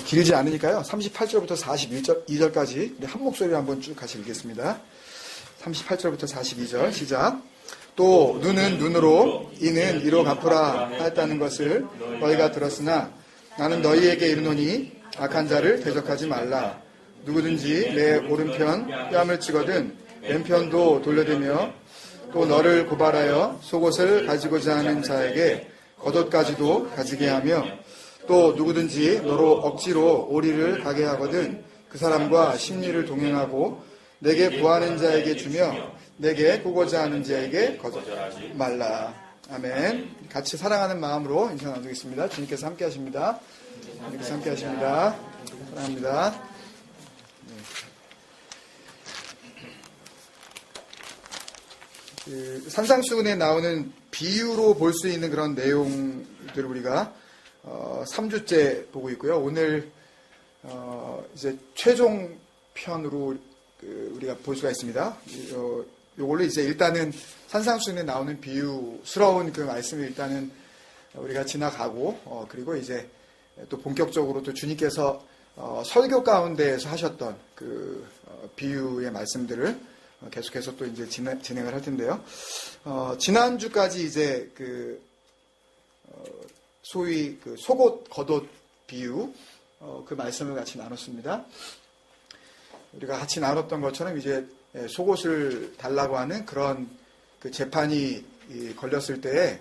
길지 않으니까요. 38절부터 42절까지 우리 한 목소리로 한번 쭉 같이 읽겠습니다. 38절부터 42절 시작. 또 눈은 눈으로 이는 이로 갚으라 하였다는 것을 너희가 들었으나 나는 너희에게 이르노니 악한 자를 대적하지 말라. 누구든지 내 오른편 뺨을 치거든 왼편도 돌려대며 또 너를 고발하여 속옷을 가지고자 하는 자에게 겉옷까지도 가지게 하며 또 누구든지 너로 억지로 오리를 가게 하거든 그 사람과 심리를 동행하고 내게 구하는 자에게 주며 내게 구고자 하는 자에게 거절하지 말라. 아멘. 같이 사랑하는 마음으로 인사 나누겠습니다. 주님께서 함께 하십니다. 주님께서 함께 하십니다. 사랑합니다. 산상수훈에 나오는 비유로 볼 수 있는 그런 내용들을 우리가 3주째 보고 있고요. 오늘 이제 최종 편으로 우리가 볼 수가 있습니다. 요걸로 이제 일단은 산상수훈에 나오는 비유스러운 그 말씀을 일단은 우리가 지나가고 그리고 이제 또 본격적으로 또 주님께서 설교 가운데에서 하셨던 그 비유의 말씀들을 계속해서 또 이제 진행을 할 텐데요. 지난주까지 이제 소위 그 속옷, 겉옷 비유, 그 말씀을 같이 나눴습니다. 우리가 같이 나눴던 것처럼 이제 속옷을 달라고 하는 그런 그 재판이 걸렸을 때에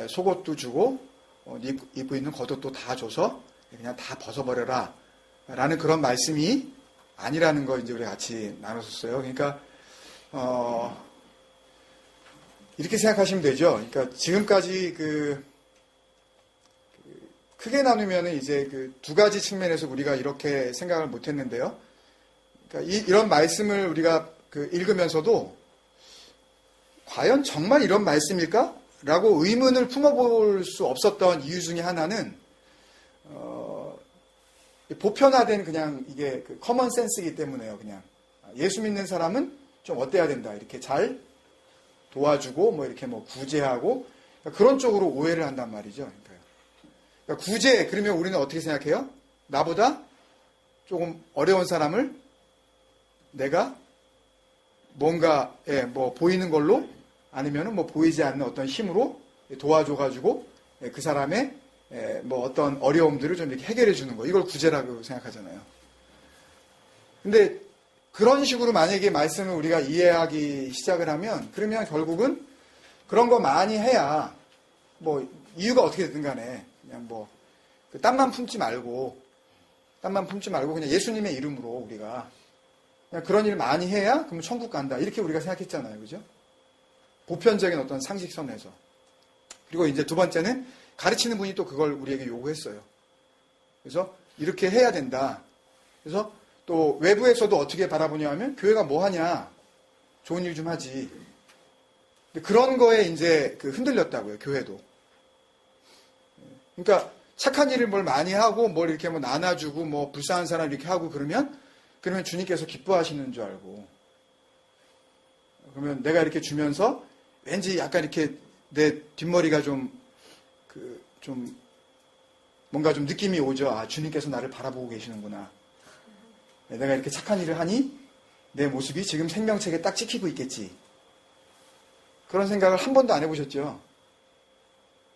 속옷도 주고 입고 있는 겉옷도 다 줘서 그냥 다 벗어버려라 라는 그런 말씀이 아니라는 거 이제 우리가 같이 나눴었어요. 그러니까 이렇게 생각하시면 되죠. 그러니까 지금까지 크게 나누면 이제 그 두 가지 측면에서 우리가 이렇게 생각을 못 했는데요. 그러니까 이런 말씀을 우리가 읽으면서도 과연 정말 이런 말씀일까? 라고 의문을 품어볼 수 없었던 이유 중에 하나는, 보편화된 그냥 이게 커먼 센스이기 때문에요. 그냥 예수 믿는 사람은 좀 어때야 된다. 이렇게 잘 도와주고, 뭐 이렇게 뭐 구제하고, 그런 쪽으로 오해를 한단 말이죠. 그러니까 구제, 그러면 우리는 어떻게 생각해요? 나보다 조금 어려운 사람을 내가 뭔가, 뭐 보이는 걸로 아니면은 뭐 보이지 않는 어떤 힘으로 도와줘가지고 그 사람의 뭐 어떤 어려움들을 좀 이렇게 해결해 주는 거. 이걸 구제라고 생각하잖아요. 근데 그런 식으로 만약에 말씀을 우리가 이해하기 시작을 하면 그러면 결국은 그런 거 많이 해야 뭐 이유가 어떻게 됐든 간에 그냥 뭐 땀만 품지 말고 그냥 예수님의 이름으로 우리가 그냥 그런 일 많이 해야 그러면 천국 간다. 이렇게 우리가 생각했잖아요. 그죠? 보편적인 어떤 상식선에서. 그리고 이제 두 번째는 가르치는 분이 또 그걸 우리에게 요구했어요. 그래서 이렇게 해야 된다. 그래서 또 외부에서도 어떻게 바라보냐 하면 교회가 뭐 하냐. 좋은 일 좀 하지. 그런 거에 이제 흔들렸다고요. 교회도. 그러니까 착한 일을 뭘 많이 하고 뭘 이렇게 뭐 나눠주고 뭐 불쌍한 사람 이렇게 하고 그러면 주님께서 기뻐하시는 줄 알고. 그러면 내가 이렇게 주면서 왠지 약간 이렇게 내 뒷머리가 좀 뭔가 좀 느낌이 오죠. 아, 주님께서 나를 바라보고 계시는구나. 내가 이렇게 착한 일을 하니 내 모습이 지금 생명책에 딱 찍히고 있겠지. 그런 생각을 한 번도 안 해보셨죠?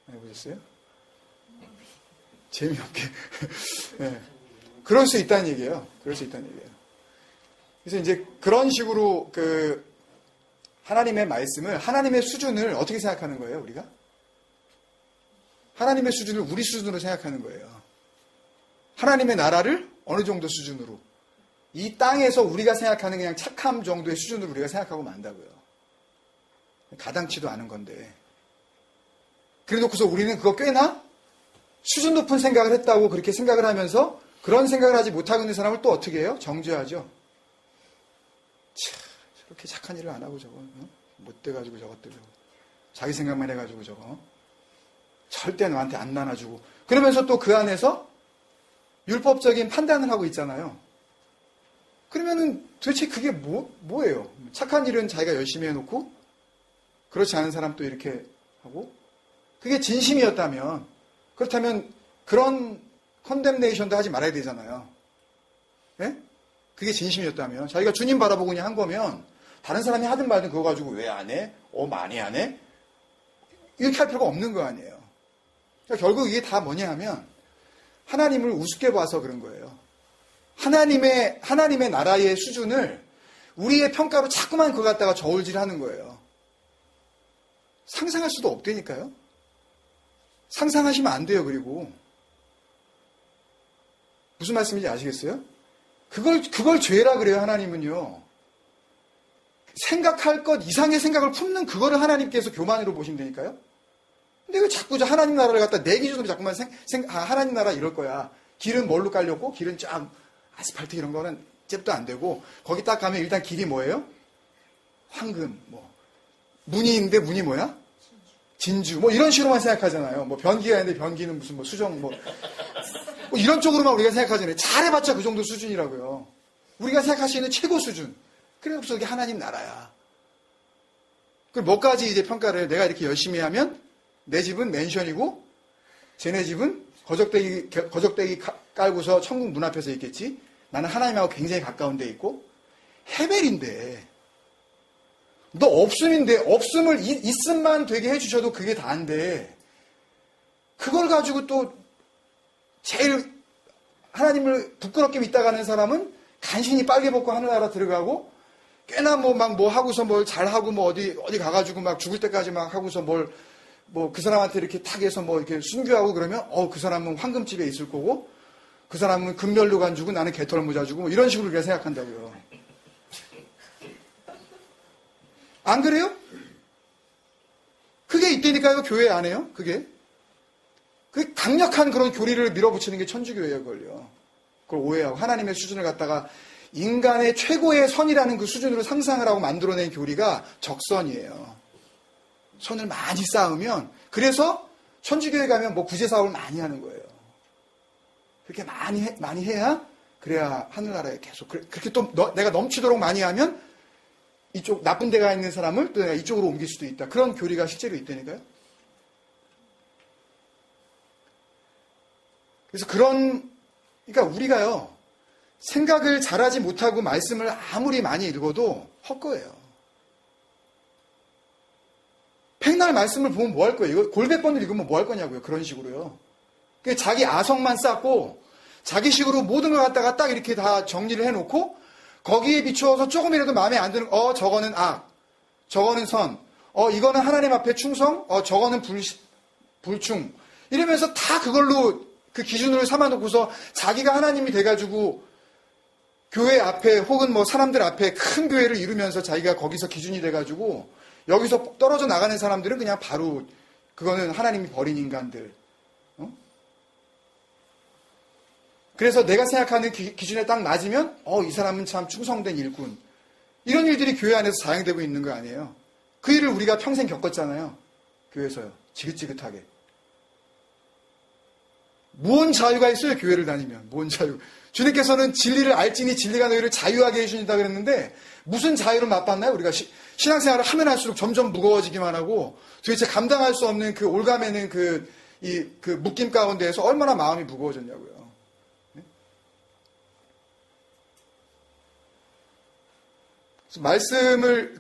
안 해보셨어요? 재미없게. 네. 그럴 수 있다는 얘기예요. 그래서 이제 그런 식으로 하나님의 말씀을, 하나님의 수준을 어떻게 생각하는 거예요, 우리가? 하나님의 수준을 우리 수준으로 생각하는 거예요. 하나님의 나라를 어느 정도 수준으로. 이 땅에서 우리가 생각하는 그냥 착함 정도의 수준으로 우리가 생각하고 만다고요. 가당치도 않은 건데. 그래 놓고서 우리는 그거 꽤나 수준 높은 생각을 했다고 그렇게 생각을 하면서 그런 생각을 하지 못하고 있는 사람을 또 어떻게 해요? 정죄하죠. 저렇게 착한 일을 안 하고 저거 못돼가지고 저것들 자기 생각만 해가지고 저거 절대 너한테 안 나눠주고 그러면서 또 그 안에서 율법적인 판단을 하고 있잖아요. 그러면은 도대체 그게 뭐예요? 착한 일은 자기가 열심히 해놓고 그렇지 않은 사람 또 이렇게 하고 그게 진심이었다면 그렇다면 그런 컨뎀네이션도 하지 말아야 되잖아요. 예? 그게 진심이었다면 자기가 주님 바라보고 그냥 한 거면 다른 사람이 하든 말든 그거 가지고 왜 안 해? 많이 안 해? 이렇게 할 필요가 없는 거 아니에요. 그러니까 결국 이게 다 뭐냐 하면 하나님을 우습게 봐서 그런 거예요. 하나님의 나라의 수준을 우리의 평가로 자꾸만 그거 갖다가 저울질하는 거예요. 상상할 수도 없다니까요. 상상하시면 안 돼요. 그리고 무슨 말씀인지 아시겠어요? 그걸 죄라 그래요. 하나님은요. 생각할 것 이상의 생각을 품는 그거를 하나님께서 교만으로 보신다니까요. 근데 왜 자꾸 하나님 나라를 갖다 내 기준으로 자꾸만 하나님 나라 이럴 거야. 길은 뭘로 깔렸고 길은 쫙 아스팔트 이런 거는 잽도 안 되고 거기 딱 가면 일단 길이 뭐예요? 황금 문이 있는데 문이 뭐야? 진주 이런 식으로만 생각하잖아요. 변기가 있는데 변기는 무슨 수정 이런 쪽으로만 우리가 생각하잖아요. 잘해봤자 그 정도 수준이라고요. 우리가 생각할 수 있는 최고 수준. 그래서 이게 하나님 나라야. 그럼 뭐까지 이제 평가를 내가 이렇게 열심히 하면 내 집은 맨션이고 쟤네 집은 거적대기 깔고서 천국 문 앞에서 있겠지. 나는 하나님하고 굉장히 가까운 데 있고 헤벨인데 너 없음을 있음만 되게 해주셔도 그게 다인데 그걸 가지고 또 제일 하나님을 부끄럽게 믿다가는 사람은 간신히 빨개 벗고 하늘나라 들어가고 꽤나 하고서 뭘 잘하고 어디 가가지고 막 죽을 때까지 막 하고서 그 사람한테 이렇게 탁해서 이렇게 순교하고 그러면 그 사람은 황금집에 있을 거고 그 사람은 금멸로간 주고 나는 개털모자 주고 이런 식으로 우리가 생각한다고요. 안 그래요? 그게 있다니까요. 교회 안에요. 그게 강력한 그런 교리를 밀어붙이는 게 천주교예요. 그걸 오해하고 하나님의 수준을 갖다가 인간의 최고의 선이라는 그 수준으로 상상을 하고 만들어낸 교리가 적선이에요. 선을 많이 쌓으면 그래서 천주교에 가면 구제사업을 많이 하는 거예요. 그렇게 많이 해야 그래야 하늘나라에 계속 그렇게 또 내가 넘치도록 많이 하면 이쪽 나쁜 데가 있는 사람을 또 내가 이쪽으로 옮길 수도 있다. 그런 교리가 실제로 있다니까요. 그래서 그러니까 우리가요 생각을 잘하지 못하고 말씀을 아무리 많이 읽어도 헛거예요. 백날 말씀을 보면 뭐 할 거예요? 이거 골백 번을 읽으면 뭐 할 거냐고요. 그런 식으로요. 자기 아성만 쌓고 자기식으로 모든 걸 갖다가 딱 이렇게 다 정리를 해놓고 거기에 비추어서 조금이라도 마음에 안 드는 저거는 악, 저거는 선, 이거는 하나님 앞에 충성, 저거는 불충 이러면서 다 그걸로 그 기준으로 삼아놓고서 자기가 하나님이 돼가지고 교회 앞에 혹은 사람들 앞에 큰 교회를 이루면서 자기가 거기서 기준이 돼가지고 여기서 떨어져 나가는 사람들은 그냥 바로 그거는 하나님이 버린 인간들. 그래서 내가 생각하는 기준에 딱 맞으면 이 사람은 참 충성된 일꾼. 이런 일들이 교회 안에서 자행되고 있는 거 아니에요. 그 일을 우리가 평생 겪었잖아요. 교회에서요. 지긋지긋하게. 무언 자유가 있어요. 교회를 다니면. 무언 자유. 주님께서는 진리를 알지니 진리가 너희를 자유하게 해주신다 그랬는데 무슨 자유를 맛봤나요? 우리가 신앙생활을 하면 할수록 점점 무거워지기만 하고 도대체 감당할 수 없는 그 올가매는 그 묶임 가운데에서 얼마나 마음이 무거워졌냐고요. 말씀을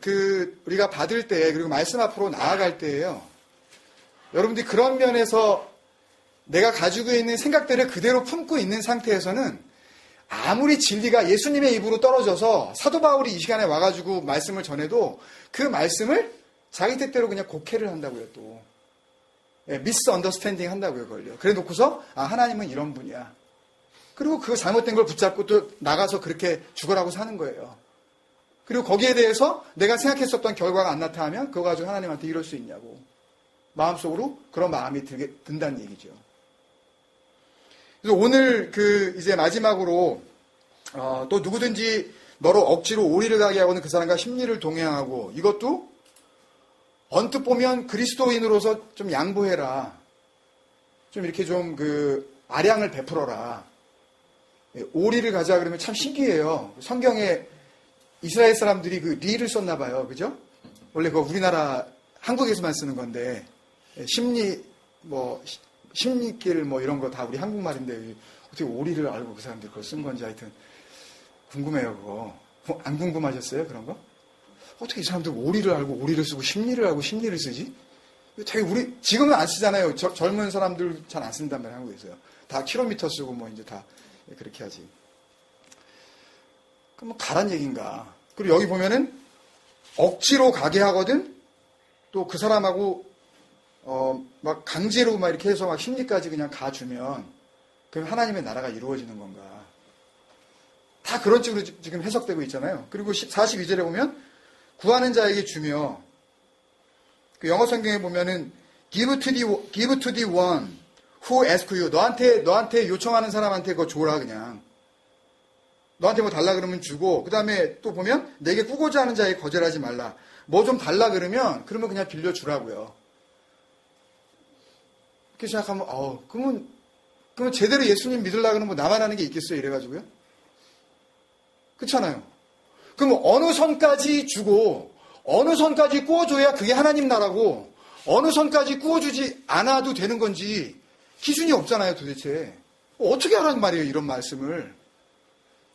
우리가 받을 때 그리고 말씀 앞으로 나아갈 때예요. 여러분들이 그런 면에서 내가 가지고 있는 생각들을 그대로 품고 있는 상태에서는 아무리 진리가 예수님의 입으로 떨어져서 사도 바울이 이 시간에 와가지고 말씀을 전해도 그 말씀을 자기 뜻대로 그냥 곡해를 한다고요. 또 미스 언더스탠딩 한다고요. 그걸요. 그래 놓고서 하나님은 이런 분이야. 그리고 그 잘못된 걸 붙잡고 또 나가서 그렇게 죽어라고 사는 거예요. 그리고 거기에 대해서 내가 생각했었던 결과가 안 나타나면 그거 가지고 하나님한테 이럴 수 있냐고. 마음속으로 그런 마음이 든다는 얘기죠. 그래서 오늘 이제 마지막으로 또 누구든지 너로 억지로 오리를 가게 하고는 그 사람과 심리를 동행하고 이것도 언뜻 보면 그리스도인으로서 좀 양보해라. 좀 이렇게 좀 아량을 베풀어라. 오리를 가자 그러면 참 신기해요. 성경에 이스라엘 사람들이 리를 썼나 봐요. 그죠? 원래 우리나라 한국에서만 쓰는 건데 심리 심리길 뭐 이런 거 다 우리 한국말인데 어떻게 오리를 알고 그 사람들이 그걸 쓴 건지 하여튼 궁금해요, 그거. 안 궁금하셨어요, 그런 거? 어떻게 이 사람들 오리를 알고 오리를 쓰고 심리를 알고 심리를 쓰지? 되게 우리, 지금은 안 쓰잖아요. 젊은 사람들 잘 안 쓴단 말이에요, 한국에서요. 다 킬로미터 쓰고 뭐 이제 다 그렇게 하지. 그럼 뭐 가란 얘기인가. 그리고 여기 보면은 억지로 가게 하거든 또 그 사람하고 막 강제로 막 이렇게 해서 막 심리까지 그냥 가주면 그럼 하나님의 나라가 이루어지는 건가. 다 그런 식으로 지금 해석되고 있잖아요. 그리고 42절에 보면 구하는 자에게 주며 그 영어 성경에 보면은 give to the one who asks you. 너한테 요청하는 사람한테 그거 줘라 그냥. 너한테 뭐 달라 그러면 주고 그 다음에 또 보면 내게 꾸고자 하는 자에게 거절하지 말라. 뭐 좀 달라 그러면 그냥 빌려주라고요. 이렇게 생각하면 그러면 제대로 예수님 믿으려고 그러면 뭐 나만 하는 게 있겠어요 이래가지고요. 그렇잖아요. 그럼 어느 선까지 주고 어느 선까지 꾸어줘야 그게 하나님 나라고 어느 선까지 꾸어주지 않아도 되는 건지 기준이 없잖아요 도대체. 어떻게 하라는 말이에요 이런 말씀을.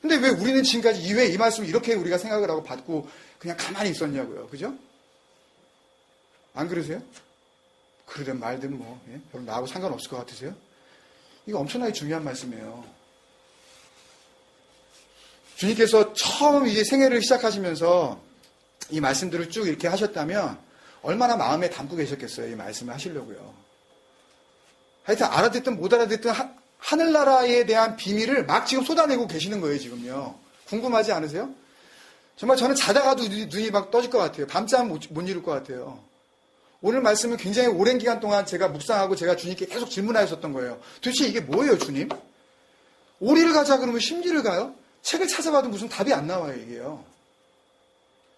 근데 왜 우리는 지금까지 이 말씀을 이렇게 우리가 생각을 하고 받고 그냥 가만히 있었냐고요. 그죠? 안 그러세요? 그러든 말든 뭐 별로 나하고 상관없을 것 같으세요? 이거 엄청나게 중요한 말씀이에요. 주님께서 처음 이제 생애를 시작하시면서 이 말씀들을 쭉 이렇게 하셨다면 얼마나 마음에 담고 계셨겠어요. 이 말씀을 하시려고요. 하여튼 알아듣든 못 알아듣든 하늘나라에 대한 비밀을 막 지금 쏟아내고 계시는 거예요, 지금요. 궁금하지 않으세요? 정말 저는 자다가도 눈이 막 떠질 것 같아요. 밤잠 못 이룰 것 같아요. 오늘 말씀은 굉장히 오랜 기간 동안 제가 묵상하고 제가 주님께 계속 질문하였었던 거예요. 도대체 이게 뭐예요, 주님? 오리를 가자 그러면 심리를 가요? 책을 찾아봐도 무슨 답이 안 나와요, 이게요.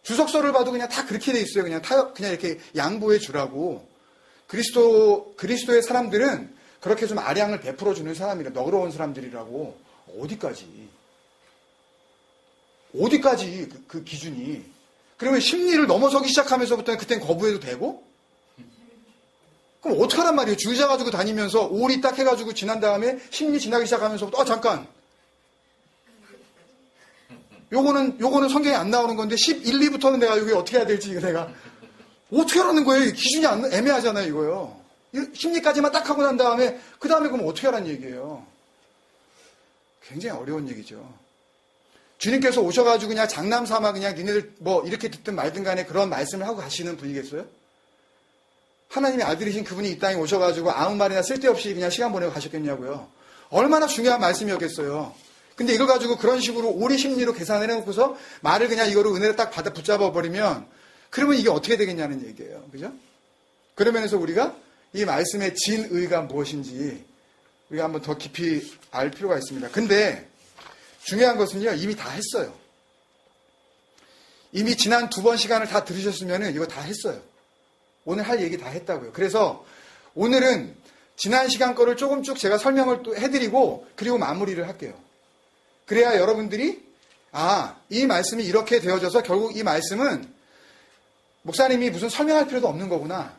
주석서를 봐도 그냥 다 그렇게 돼 있어요. 그냥 이렇게 양보해 주라고. 그리스도의 사람들은 그렇게 좀 아량을 베풀어 주는 사람이라 너그러운 사람들이라고. 어디까지 그 기준이. 그러면 심리를 넘어서기 시작하면서부터는 그땐 거부해도 되고? 그럼 어떡하란 말이에요? 주의자 가지고 다니면서 오리 딱 해가지고 지난 다음에 심리 지나기 시작하면서부터 잠깐. 요거는 성경에 안 나오는 건데 11, 2부터는 내가 여기 어떻게 해야 될지 내가 어떻게 하라는 거예요? 기준이 애매하잖아요, 이거요. 심리까지만 딱 하고 난 다음에 그 다음에 그럼 어떻게 하라는 얘기예요? 굉장히 어려운 얘기죠. 주님께서 오셔가지고 그냥 장남 삼아 그냥 니네들 뭐 이렇게 듣든 말든 간에 그런 말씀을 하고 가시는 분이겠어요? 하나님의 아들이신 그분이 이 땅에 오셔가지고 아무 말이나 쓸데없이 그냥 시간 보내고 가셨겠냐고요. 얼마나 중요한 말씀이었겠어요. 근데 이걸 가지고 그런 식으로 오리 심리로 계산해놓고서 말을 그냥 이거로 은혜를 딱 받아 붙잡아 버리면 그러면 이게 어떻게 되겠냐는 얘기예요. 그죠? 그런 면에서 우리가 이 말씀의 진의가 무엇인지 우리가 한번 더 깊이 알 필요가 있습니다. 근데 중요한 것은요, 이미 다 했어요. 이미 지난 2번 시간을 다 들으셨으면 이거 다 했어요. 오늘 할 얘기 다 했다고요. 그래서 오늘은 지난 시간 거를 조금 쭉 제가 설명을 또 해드리고 그리고 마무리를 할게요. 그래야 여러분들이 이 말씀이 이렇게 되어져서 결국 이 말씀은 목사님이 무슨 설명할 필요도 없는 거구나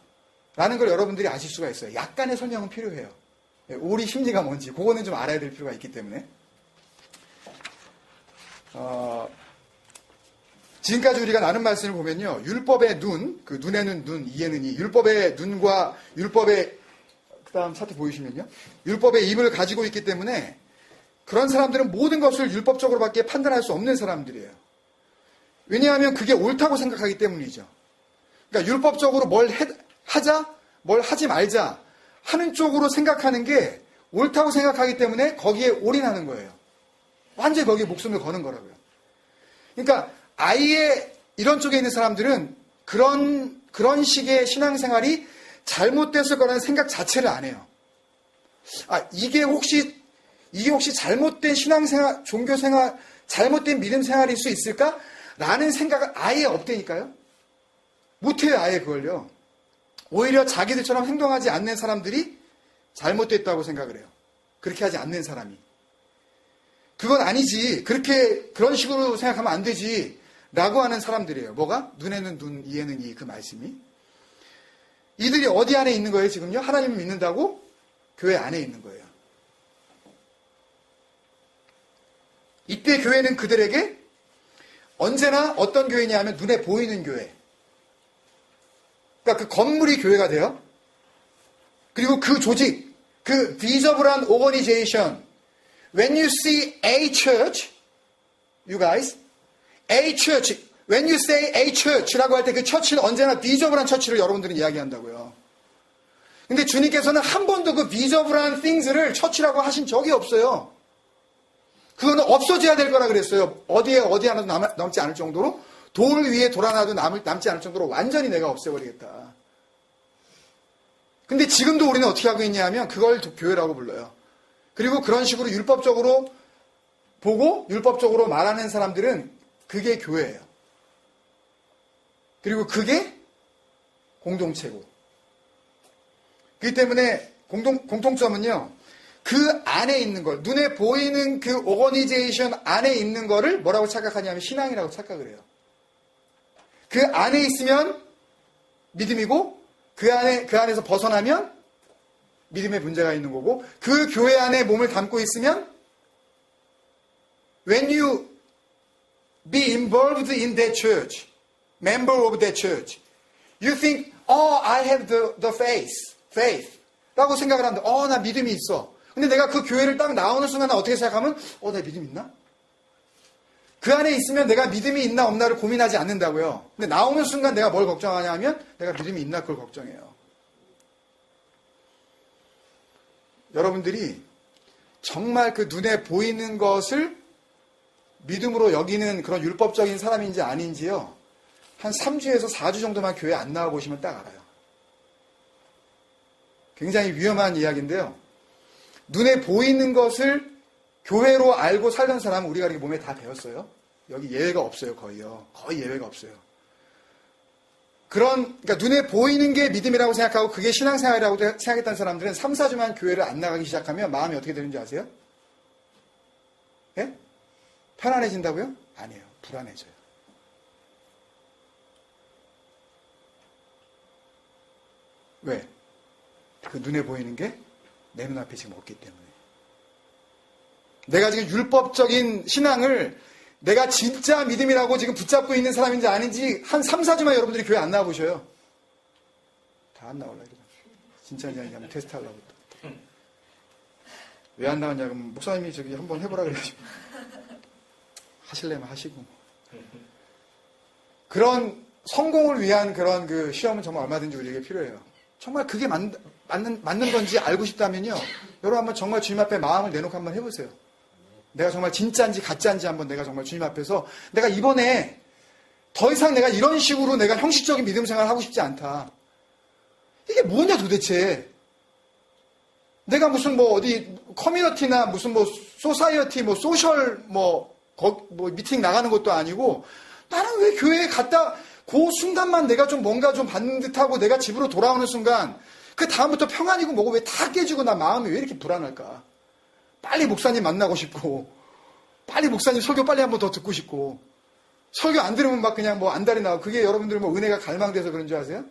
라는 걸 여러분들이 아실 수가 있어요. 약간의 설명은 필요해요. 오리 심리가 뭔지 그거는 좀 알아야 될 필요가 있기 때문에 지금까지 우리가 나눈 말씀을 보면요. 율법의 눈, 그 눈에는 눈, 이에는 이. 율법의 눈과 율법의 그 다음 차트 보이시면요. 율법의 입을 가지고 있기 때문에 그런 사람들은 모든 것을 율법적으로밖에 판단할 수 없는 사람들이에요. 왜냐하면 그게 옳다고 생각하기 때문이죠. 그러니까 율법적으로 뭘 하자, 뭘 하지 말자 하는 쪽으로 생각하는 게 옳다고 생각하기 때문에 거기에 올인하는 거예요. 완전히 거기에 목숨을 거는 거라고요. 그러니까 아예 이런 쪽에 있는 사람들은 그런 식의 신앙생활이 잘못됐을 거라는 생각 자체를 안 해요. 이게 혹시 잘못된 신앙생활, 종교생활, 잘못된 믿음 생활일 수 있을까? 라는 생각은 아예 없다니까요. 못해요, 아예 그걸요. 오히려 자기들처럼 행동하지 않는 사람들이 잘못됐다고 생각을 해요. 그렇게 하지 않는 사람이. 그건 아니지. 그런 식으로 생각하면 안 되지. 라고 하는 사람들이에요. 뭐가? 눈에는 눈, 이에는 이 그 말씀이. 이들이 어디 안에 있는 거예요, 지금요? 하나님을 믿는다고? 교회 안에 있는 거예요. 이때 교회는 그들에게 언제나 어떤 교회냐면 눈에 보이는 교회. 그러니까 그 건물이 교회가 돼요. 그리고 그 조직, 그 visible한 organization. When you see a church, you guys, a church, when you say a church라고 할 때 그 처치는 언제나 visible한 처치를 여러분들은 이야기한다고요. 근데 주님께서는 한 번도 그 visible한 things를 처치라고 하신 적이 없어요. 그거는 없어져야 될 거라 그랬어요. 어디 하나도 남지 않을 정도로, 돌 위에 돌 하나도 남지 않을 정도로 완전히 내가 없애버리겠다. 근데 지금도 우리는 어떻게 하고 있냐 하면 그걸 교회라고 불러요. 그리고 그런 식으로 율법적으로 보고 율법적으로 말하는 사람들은 그게 교회예요. 그리고 그게 공동체고. 그렇기 때문에 공통점은요. 그 안에 있는 걸, 눈에 보이는 그 오거니제이션 안에 있는 거를 뭐라고 착각하냐면 신앙이라고 착각을 해요. 그 안에 있으면 믿음이고 그 안에서 벗어나면 믿음의 문제가 있는 거고, 그 교회 안에 몸을 담고 있으면 when you be involved in that church, member of that church, you think, I have the faith 라고 생각을 하는데, 나 믿음이 있어. 근데 내가 그 교회를 딱 나오는 순간 어떻게 생각하면, 나 믿음 있나? 그 안에 있으면 내가 믿음이 있나 없나를 고민하지 않는다고요. 근데 나오는 순간 내가 뭘 걱정하냐 하면 내가 믿음이 있나 그걸 걱정해요. 여러분들이 정말 그 눈에 보이는 것을 믿음으로 여기는 그런 율법적인 사람인지 아닌지요. 한 3주에서 4주 정도만 교회 안 나와 보시면 딱 알아요. 굉장히 위험한 이야기인데요. 눈에 보이는 것을 교회로 알고 살던 사람은 우리가 이렇게 몸에 다 배웠어요. 여기 예외가 없어요, 거의요. 거의 예외가 없어요. 그러니까 눈에 보이는 게 믿음이라고 생각하고 그게 신앙생활이라고 생각했던 사람들은 3, 4주만 교회를 안 나가기 시작하면 마음이 어떻게 되는지 아세요? 예? 편안해진다고요? 아니에요. 불안해져요. 왜? 그 눈에 보이는 게 내 눈앞에 지금 없기 때문에. 내가 지금 율법적인 신앙을 내가 진짜 믿음이라고 지금 붙잡고 있는 사람인지 아닌지 한 3, 4주만 여러분들이 교회 안 나와보셔요. 다 안 나올라 이러다. 진짜인지 아닌지 한번 테스트 하려고. 왜 안 나왔냐 그러면 목사님이 저기 한번 해보라 그래가지고. 하실래면 하시고. 그런 성공을 위한 그런 그 시험은 정말 얼마든지 우리에게 필요해요. 정말 그게 맞는 건지 알고 싶다면요. 여러분 한번 정말 주님 앞에 마음을 내놓고 한번 해보세요. 내가 정말 진짜인지 가짜인지 한번 내가 정말 주님 앞에서 내가 이번에 더 이상 내가 이런 식으로 내가 형식적인 믿음 생활을 하고 싶지 않다. 이게 뭐냐 도대체. 내가 무슨 뭐 어디 커뮤니티나 무슨 뭐 소사이어티 뭐 소셜 뭐 미팅 나가는 것도 아니고 나는 왜 교회에 갔다 그 순간만 내가 좀 뭔가 좀 받는 듯하고 내가 집으로 돌아오는 순간 그 다음부터 평안이고 뭐고 왜 다 깨지고 나 마음이 왜 이렇게 불안할까. 빨리 목사님 만나고 싶고 빨리 목사님 설교 빨리 한번 더 듣고 싶고 설교 안 들으면 막 그냥 뭐 안달이 나고 그게 여러분들 뭐 은혜가 갈망돼서 그런 줄 아세요?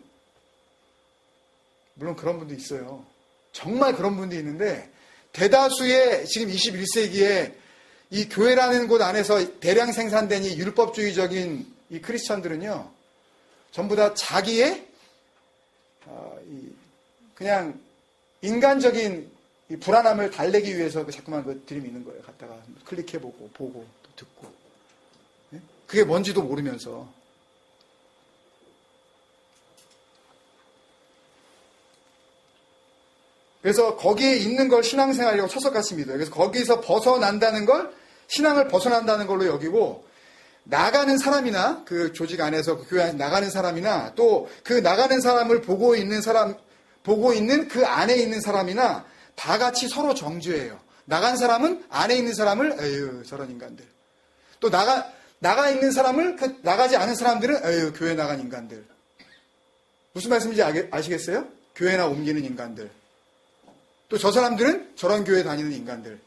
물론 그런 분도 있어요. 정말 그런 분도 있는데 대다수의 지금 21세기에 이 교회라는 곳 안에서 대량 생산된 이 율법주의적인 이 크리스천들은요 전부 다 자기의 그냥 인간적인 이 불안함을 달래기 위해서 자꾸만 그 들이미는 거예요. 갔다가 클릭해보고 보고 또 듣고 그게 뭔지도 모르면서. 그래서 거기에 있는 걸 신앙생활이라고 철석같이 믿어요. 그래서 거기서 벗어난다는 걸 신앙을 벗어난다는 걸로 여기고 나가는 사람이나 그 조직 안에서 그 교회 안에서 나가는 사람이나 또 그 나가는 사람을 보고 있는 그 안에 있는 사람이나 다 같이 서로 정죄해요. 나간 사람은 안에 있는 사람을 에휴 저런 인간들. 또 나가 있는 사람을 그 나가지 않은 사람들은 에휴 교회 나간 인간들. 무슨 말씀인지 아시겠어요? 교회나 옮기는 인간들. 또 저 사람들은 저런 교회 다니는 인간들.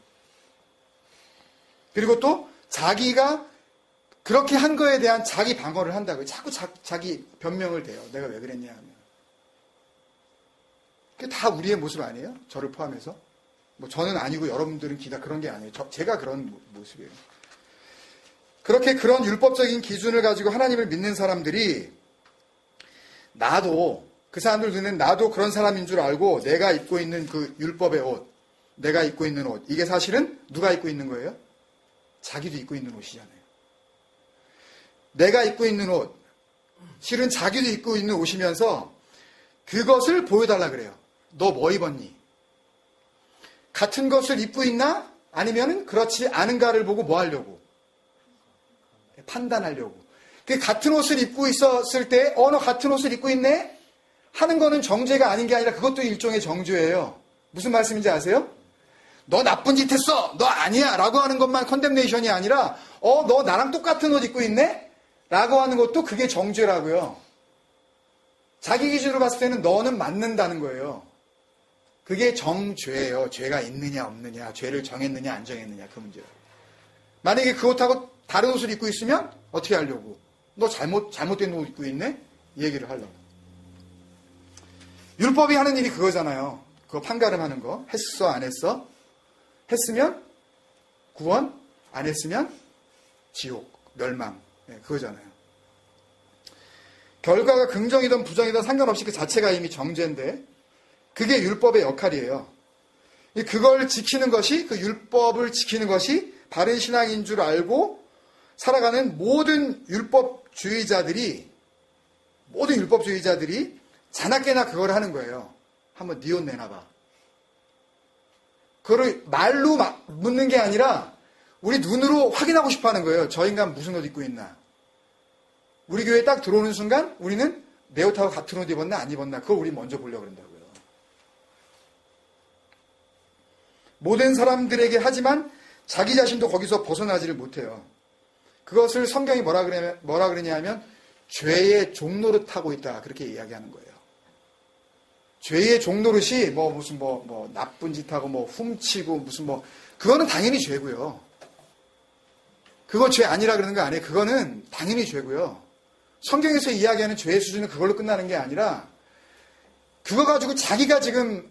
그리고 또 자기가 그렇게 한 거에 대한 자기 방어를 한다고요. 자꾸 자기 변명을 대요. 내가 왜 그랬냐 하면. 그게 다 우리의 모습 아니에요? 저를 포함해서. 뭐 저는 아니고 여러분들은 기다 그런 게 아니에요. 제가 그런 모습이에요. 그렇게 그런 율법적인 기준을 가지고 하나님을 믿는 사람들이 나도 그 사람들 눈엔 나도 그런 사람인 줄 알고 내가 입고 있는 그 율법의 옷, 내가 입고 있는 옷, 이게 사실은 누가 입고 있는 거예요? 자기도 입고 있는 옷이잖아요. 내가 입고 있는 옷, 실은 자기도 입고 있는 옷이면서 그것을 보여달라 그래요. 너 뭐 입었니? 같은 것을 입고 있나? 아니면 그렇지 않은가를 보고 뭐 하려고? 판단하려고. 그 같은 옷을 입고 있었을 때, 너 같은 옷을 입고 있네? 하는 거는 정죄가 아닌 게 아니라 그것도 일종의 정죄예요. 무슨 말씀인지 아세요? 너 나쁜 짓 했어! 너 아니야! 라고 하는 것만 컨뎀네이션이 아니라, 너 나랑 똑같은 옷 입고 있네? 라고 하는 것도 그게 정죄라고요. 자기 기준으로 봤을 때는 너는 맞는다는 거예요. 그게 정죄예요. 죄가 있느냐 없느냐, 죄를 정했느냐 안 정했느냐 그 문제예요. 만약에 그 옷하고 다른 옷을 입고 있으면 어떻게 하려고? 너 잘못된 옷 입고 있네? 이 얘기를 하려고. 율법이 하는 일이 그거잖아요. 그거 판가름하는 거. 했어 안 했어? 했으면 구원, 안 했으면 지옥, 멸망. 네, 그거잖아요. 결과가 긍정이든 부정이든 상관없이 그 자체가 이미 정죄인데 그게 율법의 역할이에요. 그걸 지키는 것이, 그 율법을 지키는 것이 바른 신앙인 줄 알고 살아가는 모든 율법주의자들이 자나깨나 그걸 하는 거예요. 한번 네 옷 내놔봐. 그거를 말로 묻는 게 아니라 우리 눈으로 확인하고 싶어 하는 거예요. 저 인간 무슨 옷 입고 있나. 우리 교회에 딱 들어오는 순간 우리는 내 옷하고 같은 옷 입었나 안 입었나 그걸 우리 먼저 보려고 그런다고요. 모든 사람들에게 하지만 자기 자신도 거기서 벗어나지를 못해요. 그것을 성경이 뭐라 그러냐 하면 죄의 종노릇하고 있다 그렇게 이야기하는 거예요. 죄의 종노릇이 무슨 나쁜 짓하고 훔치고 무슨 그거는 당연히 죄고요. 그거 죄 아니라 그러는 거 아니에요. 그거는 당연히 죄고요. 성경에서 이야기하는 죄의 수준은 그걸로 끝나는 게 아니라 그거 가지고 자기가 지금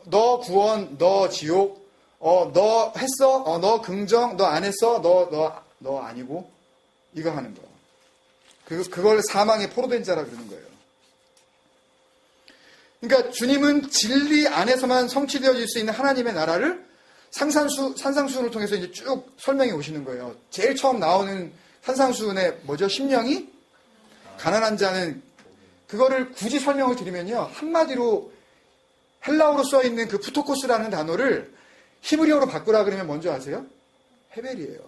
너 구원, 너 지옥, 너 했어, 너 긍정, 너 안 했어, 너 아니고 이거 하는 거. 그걸 사망에 포로된 자라 그러는 거예요. 그러니까 주님은 진리 안에서만 성취되어질 수 있는 하나님의 나라를 산상수훈을 통해서 이제 쭉 설명해 오시는 거예요. 제일 처음 나오는 산상수훈의 심령이 가난한 자는 그거를 굳이 설명을 드리면요. 한마디로 헬라어로 써 있는 그 푸토코스라는 단어를 히브리어로 바꾸라 그러면 뭔지 아세요? 헤벨이에요.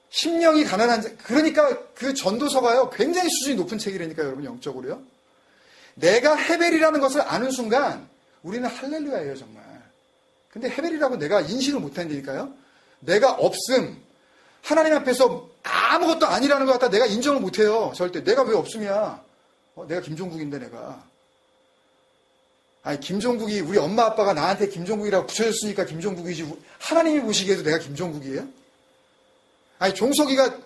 심령이 가난한 자. 그러니까 그 전도서가요. 굉장히 수준이 높은 책이라니까요. 여러분 영적으로요. 내가 헤벨이라는 것을 아는 순간 우리는 할렐루야예요. 정말. 근데 헤벨이라고 내가 인식을 못한다니까요. 내가 없음. 하나님 앞에서 아무것도 아니라는 것 같다 내가 인정을 못해요. 절대. 내가 왜 없음이야. 내가 김종국인데 내가. 아니 김종국이 우리 엄마 아빠가 나한테 김종국이라고 붙여줬으니까 김종국이지. 하나님이 보시기에도 내가 김종국이에요? 아니 종석이가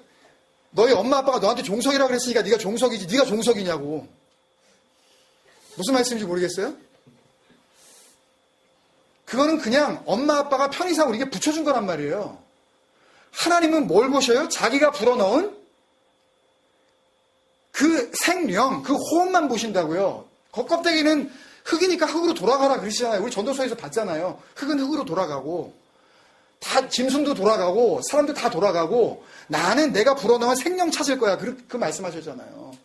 너희 엄마 아빠가 너한테 종석이라고 그랬으니까 네가 종석이지. 네가 종석이냐고. 무슨 말씀인지 모르겠어요? 그거는 그냥 엄마 아빠가 편의상 우리에게 붙여준 거란 말이에요. 하나님은 뭘 보셔요? 자기가 불어넣은 그 생명, 그 호흡만 보신다고요. 겉껍데기는 흙이니까 흙으로 돌아가라 그러시잖아요. 우리 전도서에서 봤잖아요. 흙은 흙으로 돌아가고 다 짐승도 돌아가고 사람도 다 돌아가고 나는 내가 불어넣은 생명 찾을 거야. 그 말씀하셨잖아요.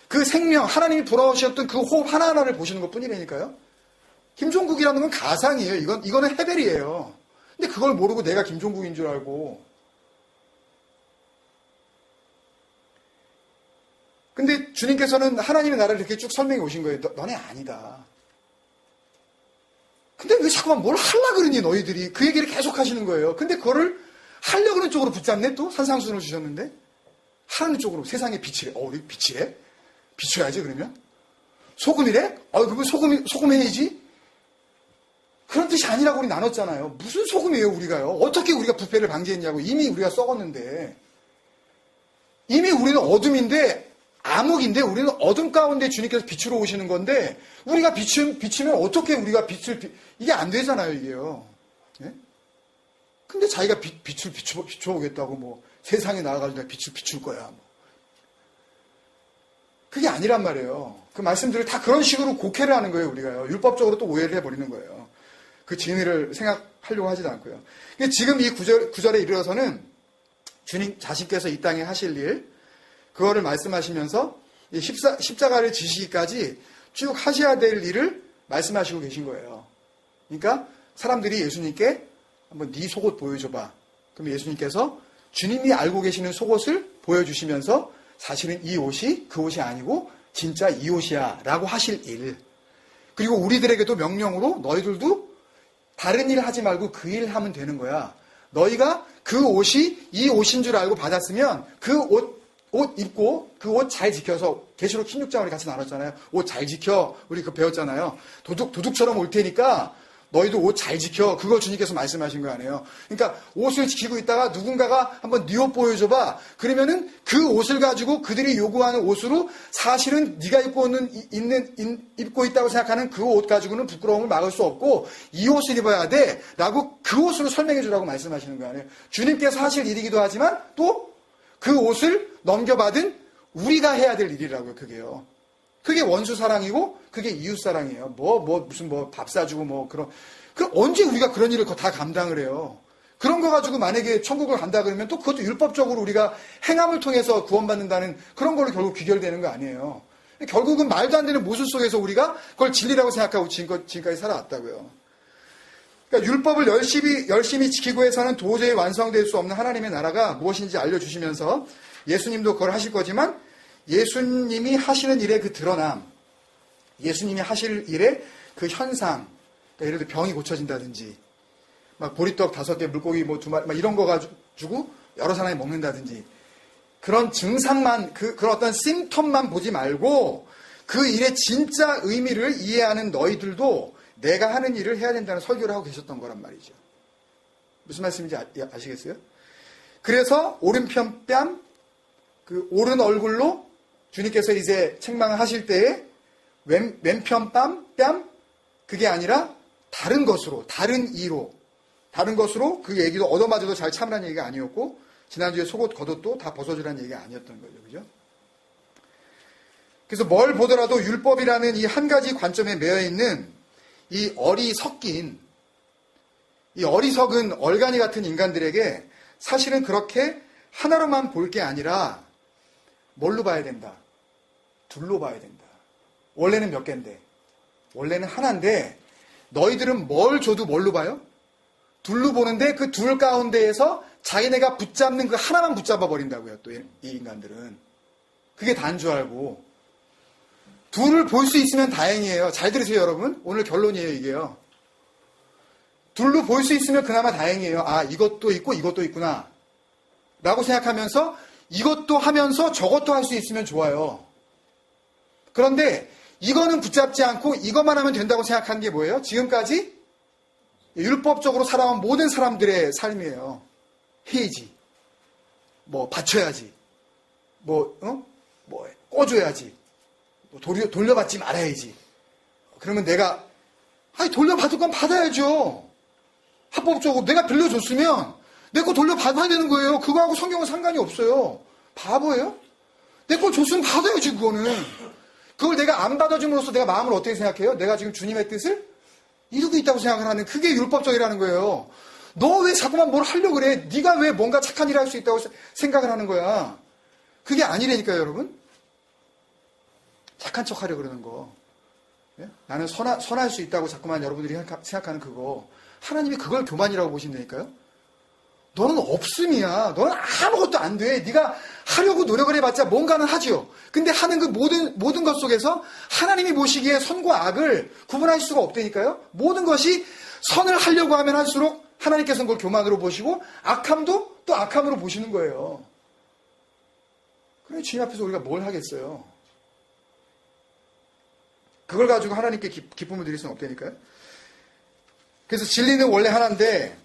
그 생명, 하나님이 불어넣으셨던 그 호흡 하나하나를 보시는 것 뿐이라니까요. 김종국이라는 건 가상이에요. 이거는 헤벨이에요. 근데 그걸 모르고 내가 김종국인 줄 알고. 근데 주님께서는 하나님의 나라를 이렇게 쭉 설명해 오신 거예요. 너네 아니다. 근데 왜 자꾸만 뭘 하려고 그러니 너희들이. 그 얘기를 계속 하시는 거예요. 근데 그거를 하려고 그러는 쪽으로 붙잡네 또? 산상수훈을 주셨는데. 하는 쪽으로 세상에 빛이래. 우리 빛이래? 비춰야지 그러면? 소금이래? 그러면 소금 해야지? 그런 뜻이 아니라고 우리 나눴잖아요. 무슨 소금이에요 우리가요? 어떻게 우리가 부패를 방지했냐고. 이미 우리가 썩었는데. 이미 우리는 어둠인데 암흑인데 우리는 어둠 가운데 주님께서 빛으로 오시는 건데 우리가 비치면 어떻게 우리가 이게 안 되잖아요, 이게요. 예? 근데 자기가 빛을 비춰오겠다고 뭐 세상에 나와가지고 빛을 비출 거야. 뭐. 그게 아니란 말이에요. 그 말씀들을 다 그런 식으로 곡해를 하는 거예요, 우리가요. 율법적으로 또 오해를 해버리는 거예요. 그 진리를 생각하려고 하지도 않고요. 지금 이 구절에 이르러서는 주님 자신께서 이 땅에 하실 일, 그거를 말씀하시면서 십자가를 지시기까지 쭉 하셔야 될 일을 말씀하시고 계신 거예요. 그러니까 사람들이 예수님께 한번 네 속옷 보여줘봐. 그럼 예수님께서 주님이 알고 계시는 속옷을 보여주시면서 사실은 이 옷이 그 옷이 아니고 진짜 이 옷이야 라고 하실 일. 그리고 우리들에게도 명령으로 너희들도 다른 일 하지 말고 그 일 하면 되는 거야. 너희가 그 옷이 이 옷인 줄 알고 받았으면 그 옷 입고 그 옷 잘 지켜서 계시록 16장 우리 같이 나눴잖아요. 옷 잘 지켜. 우리 그거 배웠잖아요. 도둑처럼 올 테니까 너희도 옷 잘 지켜. 그거 주님께서 말씀하신 거 아니에요. 그러니까 옷을 지키고 있다가 누군가가 한번 네 옷 보여줘봐. 그러면은 그 옷을 가지고 그들이 요구하는 옷으로 사실은 네가 입고 있다고 생각하는 그 옷 가지고는 부끄러움을 막을 수 없고 이 옷을 입어야 돼. 라고 그 옷으로 설명해 주라고 말씀하시는 거 아니에요. 주님께서 하실 일이기도 하지만 또 그 옷을 넘겨받은 우리가 해야 될 일이라고요, 그게요. 그게 원수 사랑이고, 그게 이웃 사랑이에요. 무슨 밥 사주고 그럼 언제 우리가 그런 일을 다 감당을 해요? 그런 거 가지고 만약에 천국을 간다 그러면 또 그것도 율법적으로 우리가 행함을 통해서 구원받는다는 그런 걸로 결국 귀결되는 거 아니에요. 결국은 말도 안 되는 모순 속에서 우리가 그걸 진리라고 생각하고 지금까지 살아왔다고요. 그러니까 율법을 열심히 지키고 해서는 도저히 완성될 수 없는 하나님의 나라가 무엇인지 알려주시면서 예수님도 그걸 하실 거지만 예수님이 하시는 일의 그 드러남, 예수님이 하실 일의 그 현상, 그러니까 예를 들어 병이 고쳐진다든지, 막 보리떡 5개, 물고기 2마리, 막 이런 거 가지고 여러 사람이 먹는다든지, 그런 증상만, 그런 어떤 심텀만 보지 말고 그 일의 진짜 의미를 이해하는 너희들도 내가 하는 일을 해야 된다는 설교를 하고 계셨던 거란 말이죠. 무슨 말씀인지 아시겠어요? 그래서 오른편 뺨, 그 오른 얼굴로 주님께서 이제 책망을 하실 때에 왼편 뺨, 그게 아니라 다른 것으로, 다른 이로, 다른 것으로 그 얘기도 얻어맞아도 잘 참으라는 얘기가 아니었고, 지난주에 속옷 겉옷도 다 벗어주라는 얘기가 아니었던 거죠. 그죠? 그래서 뭘 보더라도 율법이라는 이 한 가지 관점에 매여 있는 이 어리석은 얼간이 같은 인간들에게 사실은 그렇게 하나로만 볼 게 아니라 뭘로 봐야 된다? 둘로 봐야 된다. 원래는 몇 개인데? 원래는 하나인데 너희들은 뭘 줘도 뭘로 봐요? 둘로 보는데 그 둘 가운데에서 자기네가 붙잡는 그 하나만 붙잡아 버린다고요. 또 이 인간들은. 그게 다인 줄 알고. 둘을 볼 수 있으면 다행이에요. 잘 들으세요, 여러분. 오늘 결론이에요, 이게요. 둘로 볼 수 있으면 그나마 다행이에요. 아, 이것도 있고 이것도 있구나. 라고 생각하면서 이것도 하면서 저것도 할 수 있으면 좋아요. 그런데 이거는 붙잡지 않고 이것만 하면 된다고 생각한 게 뭐예요? 지금까지 율법적으로 살아온 모든 사람들의 삶이에요. 해야지. 바쳐야지. 꿔줘야지. 돌려받지 말아야지. 그러면 내가, 돌려받을 건 받아야죠. 합법적으로 내가 빌려줬으면 내 거 돌려받아야 되는 거예요. 그거하고 성경은 상관이 없어요. 바보예요? 내 거 줬으면 받아야지, 그거는. 그걸 내가 안 받아줌으로써 내가 마음을 어떻게 생각해요? 내가 지금 주님의 뜻을 이루고 있다고 생각을 하는, 그게 율법적이라는 거예요. 너 왜 자꾸만 뭘 하려고 그래? 네가 왜 뭔가 착한 일을 할 수 있다고 생각을 하는 거야? 그게 아니라니까요, 여러분. 착한 척 하려고 그러는 거. 예? 나는 선할 수 있다고 자꾸만 여러분들이 생각하는 그거. 하나님이 그걸 교만이라고 보신다니까요. 너는 없음이야. 너는 아무것도 안 돼. 네가 하려고 노력을 해봤자 뭔가는 하지요. 근데 하는 그 모든 것 속에서 하나님이 보시기에 선과 악을 구분할 수가 없다니까요. 모든 것이 선을 하려고 하면 할수록 하나님께서는 그걸 교만으로 보시고 악함도 또 악함으로 보시는 거예요. 그래 주님 앞에서 우리가 뭘 하겠어요. 그걸 가지고 하나님께 기쁨을 드릴 수는 없다니까요. 그래서 진리는 원래 하나인데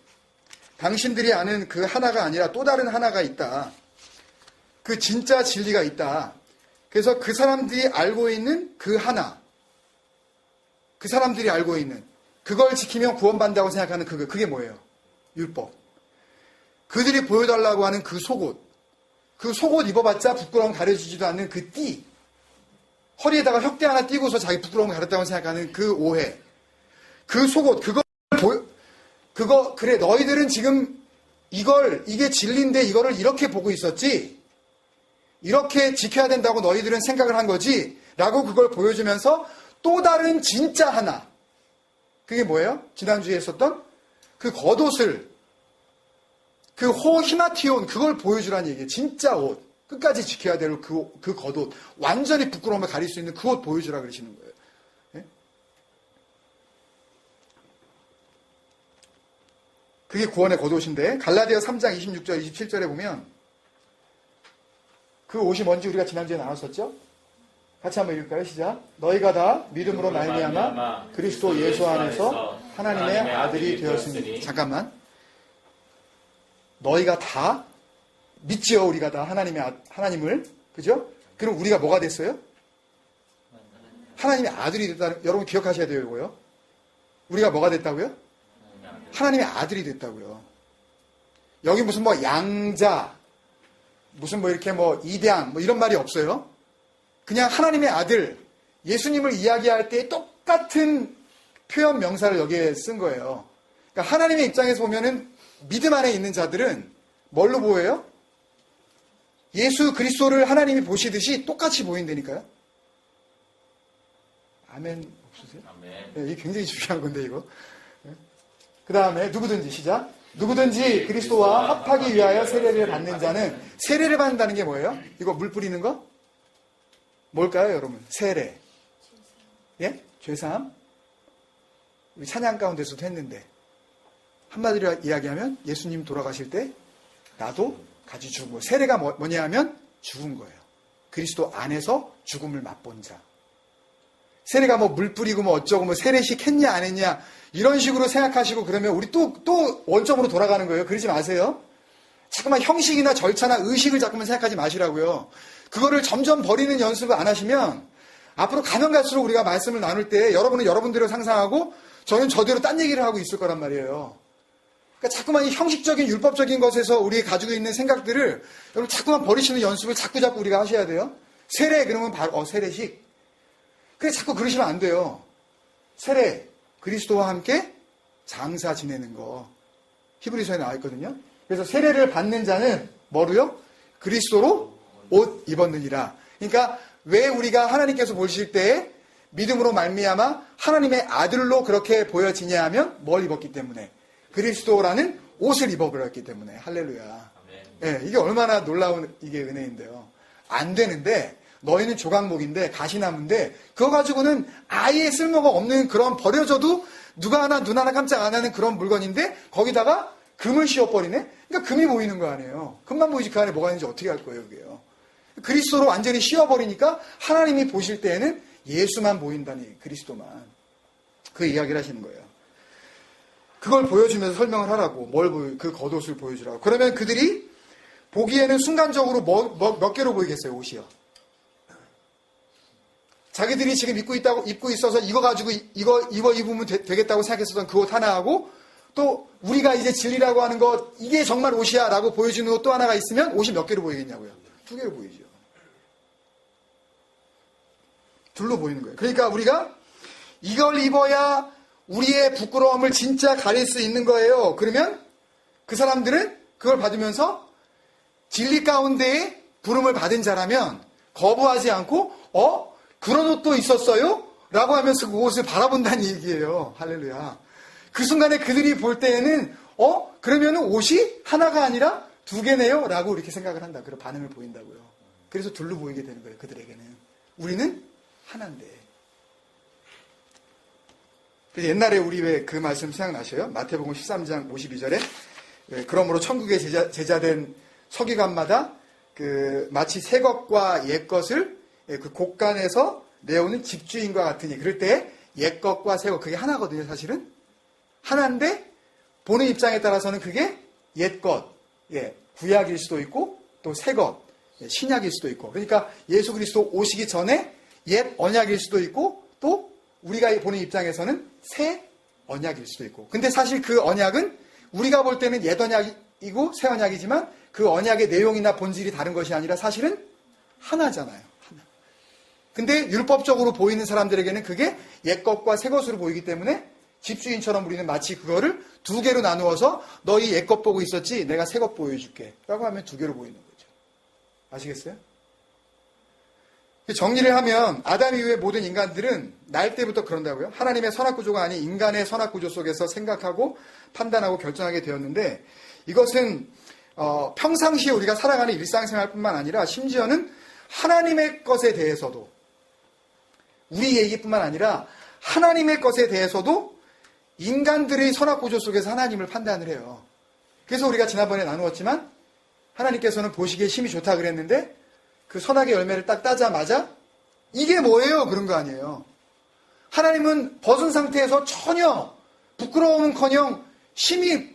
당신들이 아는 그 하나가 아니라 또 다른 하나가 있다. 그 진짜 진리가 있다. 그래서 그 사람들이 알고 있는 그 하나, 그 사람들이 알고 있는 그걸 지키면 구원받는다고 생각하는 그게 뭐예요? 율법. 그들이 보여달라고 하는 그 속옷 입어봤자 부끄러움 가려지지도 않는 그 띠, 허리에다가 혁대 하나 띄고서 자기 부끄러움 가렸다고 생각하는 그 오해, 그 속옷, 그래, 너희들은 지금 이게 진리인데 이거를 이렇게 보고 있었지? 이렇게 지켜야 된다고 너희들은 생각을 한 거지? 라고 그걸 보여주면서 또 다른 진짜 하나. 그게 뭐예요? 지난주에 했었던 그 겉옷을, 그 호히마티온, 그걸 보여주라는 얘기예요. 진짜 옷. 끝까지 지켜야 될 그 겉옷. 완전히 부끄러움을 가릴 수 있는 그 옷 보여주라 그러시는 거예요. 예? 그게 구원의 겉옷인데, 갈라디아 3장 26절, 27절에 보면, 그 옷이 뭔지 우리가 지난주에 나눴었죠? 같이 한번 읽을까요? 시작. 너희가 다 믿음으로 말미암아 그리스도 예수 안에서 하나님의 아들이 되었으니. 잠깐만. 너희가 다 믿지요, 우리가 다 하나님을. 그죠? 그럼 우리가 뭐가 됐어요? 하나님의 아들이 됐다는, 여러분 기억하셔야 돼요, 이거요. 우리가 뭐가 됐다고요? 하나님의 아들이 됐다고요. 여기 무슨 뭐 양자, 무슨 뭐 이렇게 뭐 입양, 뭐 이런 말이 없어요. 그냥 하나님의 아들, 예수님을 이야기할 때 똑같은 표현 명사를 여기에 쓴 거예요. 그러니까 하나님의 입장에서 보면은 믿음 안에 있는 자들은 뭘로 보여요? 예수 그리스도를 하나님이 보시듯이 똑같이 보인다니까요. 아멘 없으세요? 아멘. 네, 이게 굉장히 중요한 건데 이거. 그 다음에 누구든지 시작. 누구든지 그리스도와 합하기 위하여 세례를 받는 자는, 세례를 받는다는 게 뭐예요? 이거 물 뿌리는 거? 뭘까요, 여러분? 세례. 예? 죄사함? 우리 찬양 가운데서도 했는데, 한마디로 이야기하면 예수님 돌아가실 때 나도 같이 죽은 거예요. 세례가 뭐냐 하면 죽은 거예요. 그리스도 안에서 죽음을 맛본 자. 세례가 뭐 물 뿌리고 뭐 어쩌고 뭐 세례식 했냐 안 했냐 이런 식으로 생각하시고 그러면 우리 또 원점으로 돌아가는 거예요. 그러지 마세요. 자꾸만 형식이나 절차나 의식을 자꾸만 생각하지 마시라고요. 그거를 점점 버리는 연습을 안 하시면 앞으로 가면 갈수록 우리가 말씀을 나눌 때 여러분은 여러분대로 상상하고 저는 저대로 딴 얘기를 하고 있을 거란 말이에요. 그러니까 자꾸만 이 형식적인 율법적인 것에서 우리가 가지고 있는 생각들을 여러분 자꾸만 버리시는 연습을 자꾸 우리가 하셔야 돼요. 세례 그러면 바로 세례식. 그래 자꾸 그러시면 안 돼요. 세례, 그리스도와 함께 장사 지내는 거. 히브리서에 나와 있거든요. 그래서 세례를 받는 자는 뭐로요? 그리스도로 옷 입었느니라. 그러니까 왜 우리가 하나님께서 보실 때 믿음으로 말미암아 하나님의 아들로 그렇게 보여지냐 하면 뭘 입었기 때문에? 그리스도라는 옷을 입어버렸기 때문에. 할렐루야. 네, 이게 얼마나 놀라운 이게 은혜인데요. 안 되는데 너희는 조각목인데 가시나무인데 그거 가지고는 아예 쓸모가 없는 그런, 버려져도 눈 하나 깜짝 안 하는 그런 물건인데 거기다가 금을 씌워버리네? 그러니까 금이 보이는 거 아니에요. 금만 보이지 그 안에 뭐가 있는지 어떻게 알 거예요, 그게요. 그리스도로 완전히 씌워버리니까 하나님이 보실 때에는 예수만 보인다니, 그리스도만. 그 이야기를 하시는 거예요. 그걸 보여주면서 설명을 하라고. 그 겉옷을 보여주라고. 그러면 그들이 보기에는 순간적으로 몇 개로 보이겠어요, 옷이요. 자기들이 지금 입고 있어서 이거 가지고 이거 입으면 되겠다고 생각했었던 그 옷 하나하고, 또 우리가 이제 진리라고 하는 것, 이게 정말 옷이야 라고 보여주는 옷 또 하나가 있으면 옷이 몇 개로 보이겠냐고요. 2개로 보이죠. 둘로 보이는 거예요. 그러니까 우리가 이걸 입어야 우리의 부끄러움을 진짜 가릴 수 있는 거예요. 그러면 그 사람들은 그걸 받으면서 진리 가운데에 부름을 받은 자라면 거부하지 않고 그런 옷도 있었어요? 라고 하면서 그 옷을 바라본다는 얘기예요. 할렐루야. 그 순간에 그들이 볼 때에는 그러면 옷이 하나가 아니라 2개네요? 라고 이렇게 생각을 한다. 그런 반응을 보인다고요. 그래서 둘로 보이게 되는 거예요. 그들에게는. 우리는 하나인데. 옛날에 우리 왜 그 말씀 생각나셔요? 마태복음 13장 52절에 그러므로 천국의 제자된 서기관마다 마치 새 것과 옛 것을 그 곳간에서 내오는 집주인과 같으니, 그럴 때 옛 것과 새 것, 그게 하나거든요. 사실은 하나인데 보는 입장에 따라서는 그게 옛 것, 구약일 수도 있고 또 새 것, 신약일 수도 있고, 그러니까 예수 그리스도 오시기 전에 옛 언약일 수도 있고, 또 우리가 보는 입장에서는 새 언약일 수도 있고. 근데 사실 그 언약은 우리가 볼 때는 옛 언약이고 새 언약이지만 그 언약의 내용이나 본질이 다른 것이 아니라 사실은 하나잖아요. 하나. 근데 율법적으로 보이는 사람들에게는 그게 옛 것과 새 것으로 보이기 때문에 집주인처럼 우리는 마치 그거를 두 개로 나누어서 너희 옛 것 보고 있었지 내가 새 것 보여줄게 라고 하면 두 개로 보이는 거죠. 아시겠어요? 정리를 하면 아담 이후의 모든 인간들은 날 때부터 그런다고요. 하나님의 선악구조가 아닌 인간의 선악구조 속에서 생각하고 판단하고 결정하게 되었는데, 이것은 평상시에 우리가 살아가는 일상생활뿐만 아니라 심지어는 하나님의 것에 대해서도, 우리 얘기뿐만 아니라 하나님의 것에 대해서도 인간들의 선악구조 속에서 하나님을 판단을 해요. 그래서 우리가 지난번에 나누었지만 하나님께서는 보시기에 심히 좋다 그랬는데 그 선악의 열매를 딱 따자마자 이게 뭐예요? 그런 거 아니에요. 하나님은 벗은 상태에서 전혀 부끄러움은커녕 심히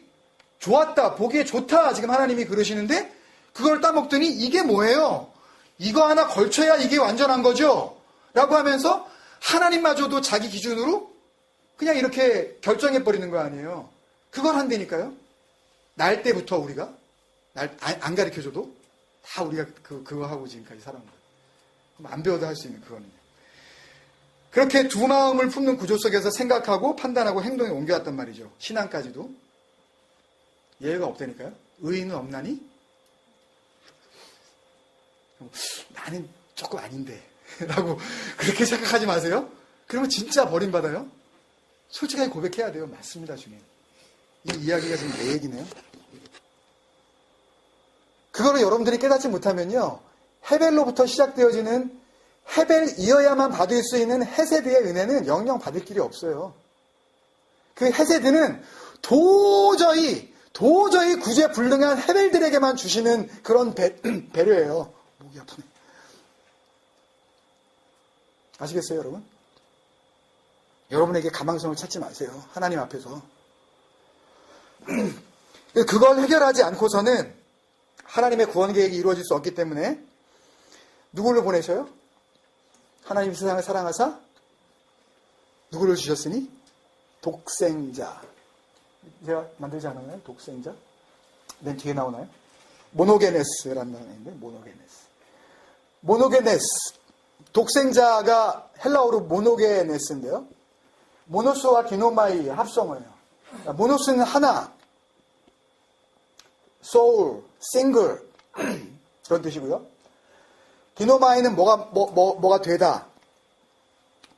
좋았다, 보기에 좋다 지금 하나님이 그러시는데 그걸 따먹더니 이게 뭐예요? 이거 하나 걸쳐야 이게 완전한 거죠? 라고 하면서 하나님마저도 자기 기준으로 그냥 이렇게 결정해버리는 거 아니에요. 그걸 한다니까요. 날 때부터 우리가 안 가르쳐줘도 다 우리가 그거 하고 지금까지 살아온 거예요. 안 배워도 할 수 있는 그거는. 그렇게 두 마음을 품는 구조 속에서 생각하고 판단하고 행동에 옮겨왔단 말이죠. 신앙까지도. 예외가 없다니까요. 의인은 없나니? 나는 조금 아닌데 라고 그렇게 생각하지 마세요. 그러면 진짜 버림받아요. 솔직하게 고백해야 돼요. 맞습니다, 주님. 이 이야기가 지금 내 얘기네요. 그거를 여러분들이 깨닫지 못하면요, 헤벨로부터 시작되어지는 헤벨이어야만 받을 수 있는 헤세드의 은혜는 영영 받을 길이 없어요. 그 헤세드는 도저히 구제 불능한 헤벨들에게만 주시는 그런 배려예요. 목이 아프네. 아시겠어요, 여러분? 여러분에게 가망성을 찾지 마세요. 하나님 앞에서. 그걸 해결하지 않고서는 하나님의 구원 계획이 이루어질 수 없기 때문에 누구를 보내셔요? 하나님 세상을 사랑하사 누구를 주셨으니? 독생자. 제가 만들지 않았나요? 독생자? 맨 뒤에 나오나요? 모노게네스라는 단어인데, 모노게네스. 독생자가 헬라어로 모노게네스인데요. 모노스와 기노마이의 합성어예요. 모노스는 하나, soul, single 그런 뜻이고요. 기노마이는 뭐가 되다,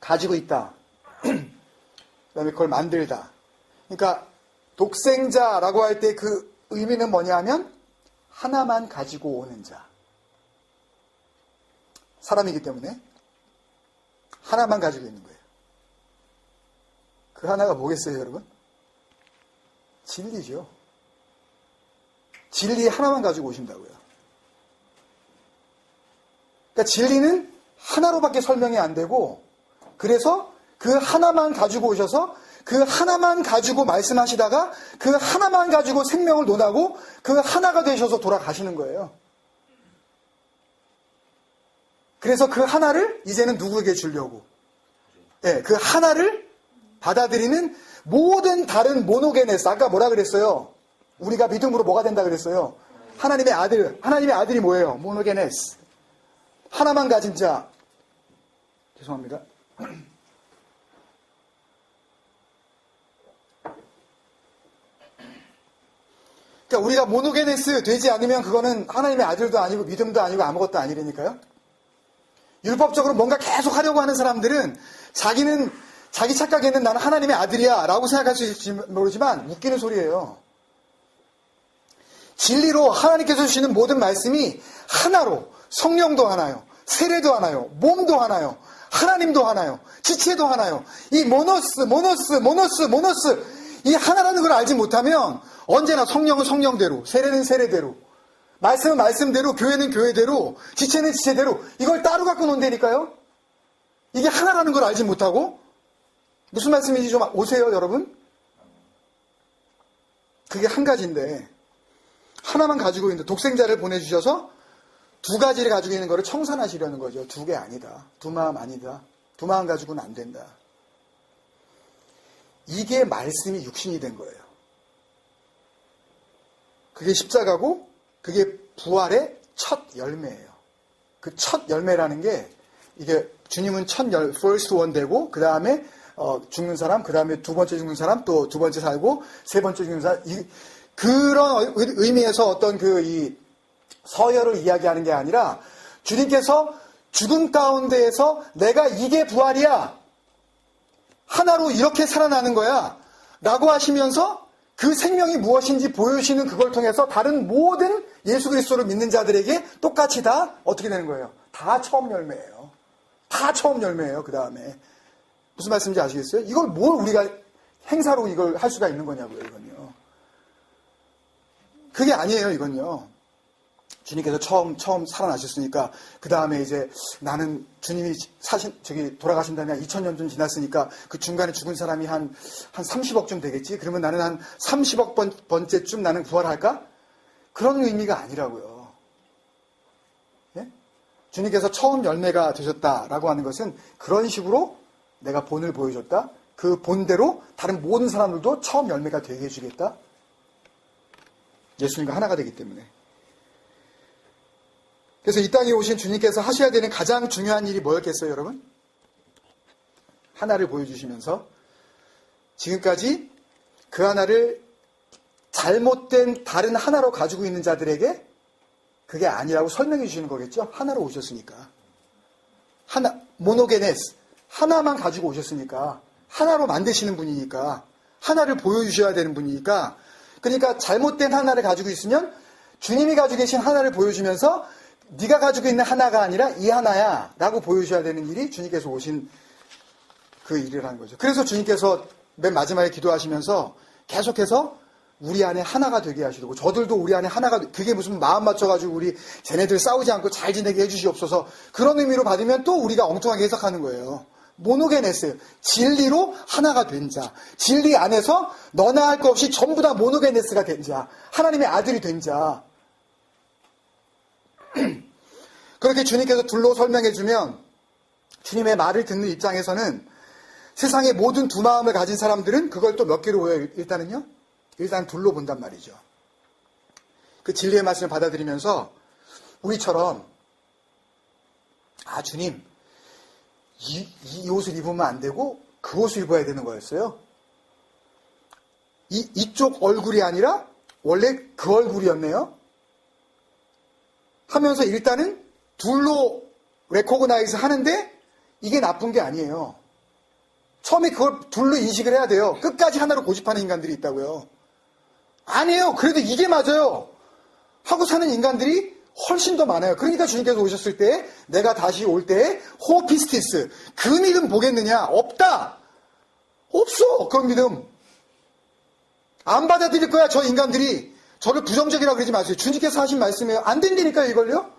가지고 있다, 그다음에 그걸 만들다. 그러니까 독생자라고 할 때 그 의미는 뭐냐면 하나만 가지고 오는 자. 사람이기 때문에 하나만 가지고 있는 거예요. 그 하나가 뭐겠어요, 여러분? 진리죠. 진리 하나만 가지고 오신다고요. 그러니까 진리는 하나로밖에 설명이 안 되고, 그래서 그 하나만 가지고 오셔서 그 하나만 가지고 말씀하시다가 그 하나만 가지고 생명을 논하고 그 하나가 되셔서 돌아가시는 거예요. 그래서 그 하나를 이제는 누구에게 주려고, 그 하나를 받아들이는 모든 다른 모노게네스, 아까 뭐라 그랬어요? 우리가 믿음으로 뭐가 된다 그랬어요? 하나님의 아들. 하나님의 아들이 뭐예요? 모노게네스. 하나만 가진 자. 죄송합니다. 그러니까 우리가 모노게네스 되지 않으면 그거는 하나님의 아들도 아니고 믿음도 아니고 아무것도 아니라니까요. 율법적으로 뭔가 계속 하려고 하는 사람들은 자기 착각에는 나는 하나님의 아들이야 라고 생각할 수 있을지 모르지만 웃기는 소리예요. 진리로 하나님께서 주시는 모든 말씀이 하나로, 성령도 하나요, 세례도 하나요, 몸도 하나요, 하나님도 하나요, 지체도 하나요. 이 모노스 이 하나라는 걸 알지 못하면 언제나 성령은 성령대로, 세례는 세례대로, 말씀은 말씀대로, 교회는 교회대로, 지체는 지체대로 이걸 따로 갖고 논다니까요. 이게 하나라는 걸 알지 못하고. 무슨 말씀인지 좀 오세요, 여러분? 그게 한 가지인데 하나만 가지고 있는데 독생자를 보내주셔서 두 가지를 가지고 있는 거를 청산하시려는 거죠. 두 개 아니다. 두 마음 아니다. 두 마음 가지고는 안 된다. 이게 말씀이 육신이 된 거예요. 그게 십자가고 그게 부활의 첫 열매예요. 그 첫 열매라는 게 이게 주님은 first one 되고 그 다음에 죽는 사람, 그 다음에 두 번째 죽는 사람, 또 두 번째 살고 세 번째 죽는 사람, 그런 의미에서 어떤 이 서열을 이야기하는 게 아니라 주님께서 죽음 가운데에서 내가 이게 부활이야, 하나로 이렇게 살아나는 거야 라고 하시면서 그 생명이 무엇인지 보여주시는 그걸 통해서 다른 모든 예수 그리스도를 믿는 자들에게 똑같이 다 어떻게 되는 거예요? 다 처음 열매예요. 다 처음 열매예요. 그 다음에 무슨 말씀인지 아시겠어요? 이걸 뭘 우리가 행사로 이걸 할 수가 있는 거냐고요. 이건요. 그게 아니에요. 이건요. 주님께서 처음 살아나셨으니까 그 다음에 이제 나는 주님이 돌아가신 다음에 2000년 좀 지났으니까 그 중간에 죽은 사람이 한 30억쯤 되겠지? 그러면 나는 한 30억 번째쯤 나는 부활할까? 그런 의미가 아니라고요. 예? 주님께서 처음 열매가 되셨다라고 하는 것은 그런 식으로 내가 본을 보여줬다. 그 본대로 다른 모든 사람들도 처음 열매가 되게 해주겠다. 예수님과 하나가 되기 때문에. 그래서 이 땅에 오신 주님께서 하셔야 되는 가장 중요한 일이 뭐였겠어요, 여러분? 하나를 보여주시면서 지금까지 그 하나를 잘못된 다른 하나로 가지고 있는 자들에게 그게 아니라고 설명해 주시는 거겠죠? 하나로 오셨으니까. 하나, 모노게네스. 하나만 가지고 오셨으니까. 하나로 만드시는 분이니까. 하나를 보여주셔야 되는 분이니까. 그러니까 잘못된 하나를 가지고 있으면 주님이 가지고 계신 하나를 보여주면서 네가 가지고 있는 하나가 아니라 이 하나야 라고 보여주셔야 되는 일이 주님께서 오신 그 일이라는 거죠. 그래서 주님께서 맨 마지막에 기도하시면서 계속해서 우리 안에 하나가 되게 하시고 저들도 우리 안에 하나가, 그게 무슨 마음 맞춰가지고 우리 쟤네들 싸우지 않고 잘 지내게 해주시옵소서, 그런 의미로 받으면 또 우리가 엉뚱하게 해석하는 거예요. 모노게네스, 진리로 하나가 된 자, 진리 안에서 너나 할 것 없이 전부 다 모노게네스가 된 자, 하나님의 아들이 된 자. 그렇게 주님께서 둘로 설명해주면 주님의 말을 듣는 입장에서는 세상의 모든 두 마음을 가진 사람들은 그걸 또 몇 개로 보여요. 일단은요, 일단 둘로 본단 말이죠. 그 진리의 말씀을 받아들이면서 우리처럼 주님 이 옷을 입으면 안 되고 그 옷을 입어야 되는 거였어요. 이쪽 얼굴이 아니라 원래 그 얼굴이었네요 하면서 일단은 둘로 레코그나이즈 하는데 이게 나쁜 게 아니에요. 처음에 그걸 둘로 인식을 해야 돼요. 끝까지 하나로 고집하는 인간들이 있다고요. 아니에요. 그래도 이게 맞아요 하고 사는 인간들이 훨씬 더 많아요. 그러니까 주님께서 오셨을 때 내가 다시 올 때 호피스티스, 그 믿음 보겠느냐? 없다. 없어. 그런 믿음 안 받아들일 거야. 저 인간들이 저를 부정적이라고 그러지 마세요. 주님께서 하신 말씀이에요. 안 된다니까요. 이걸요.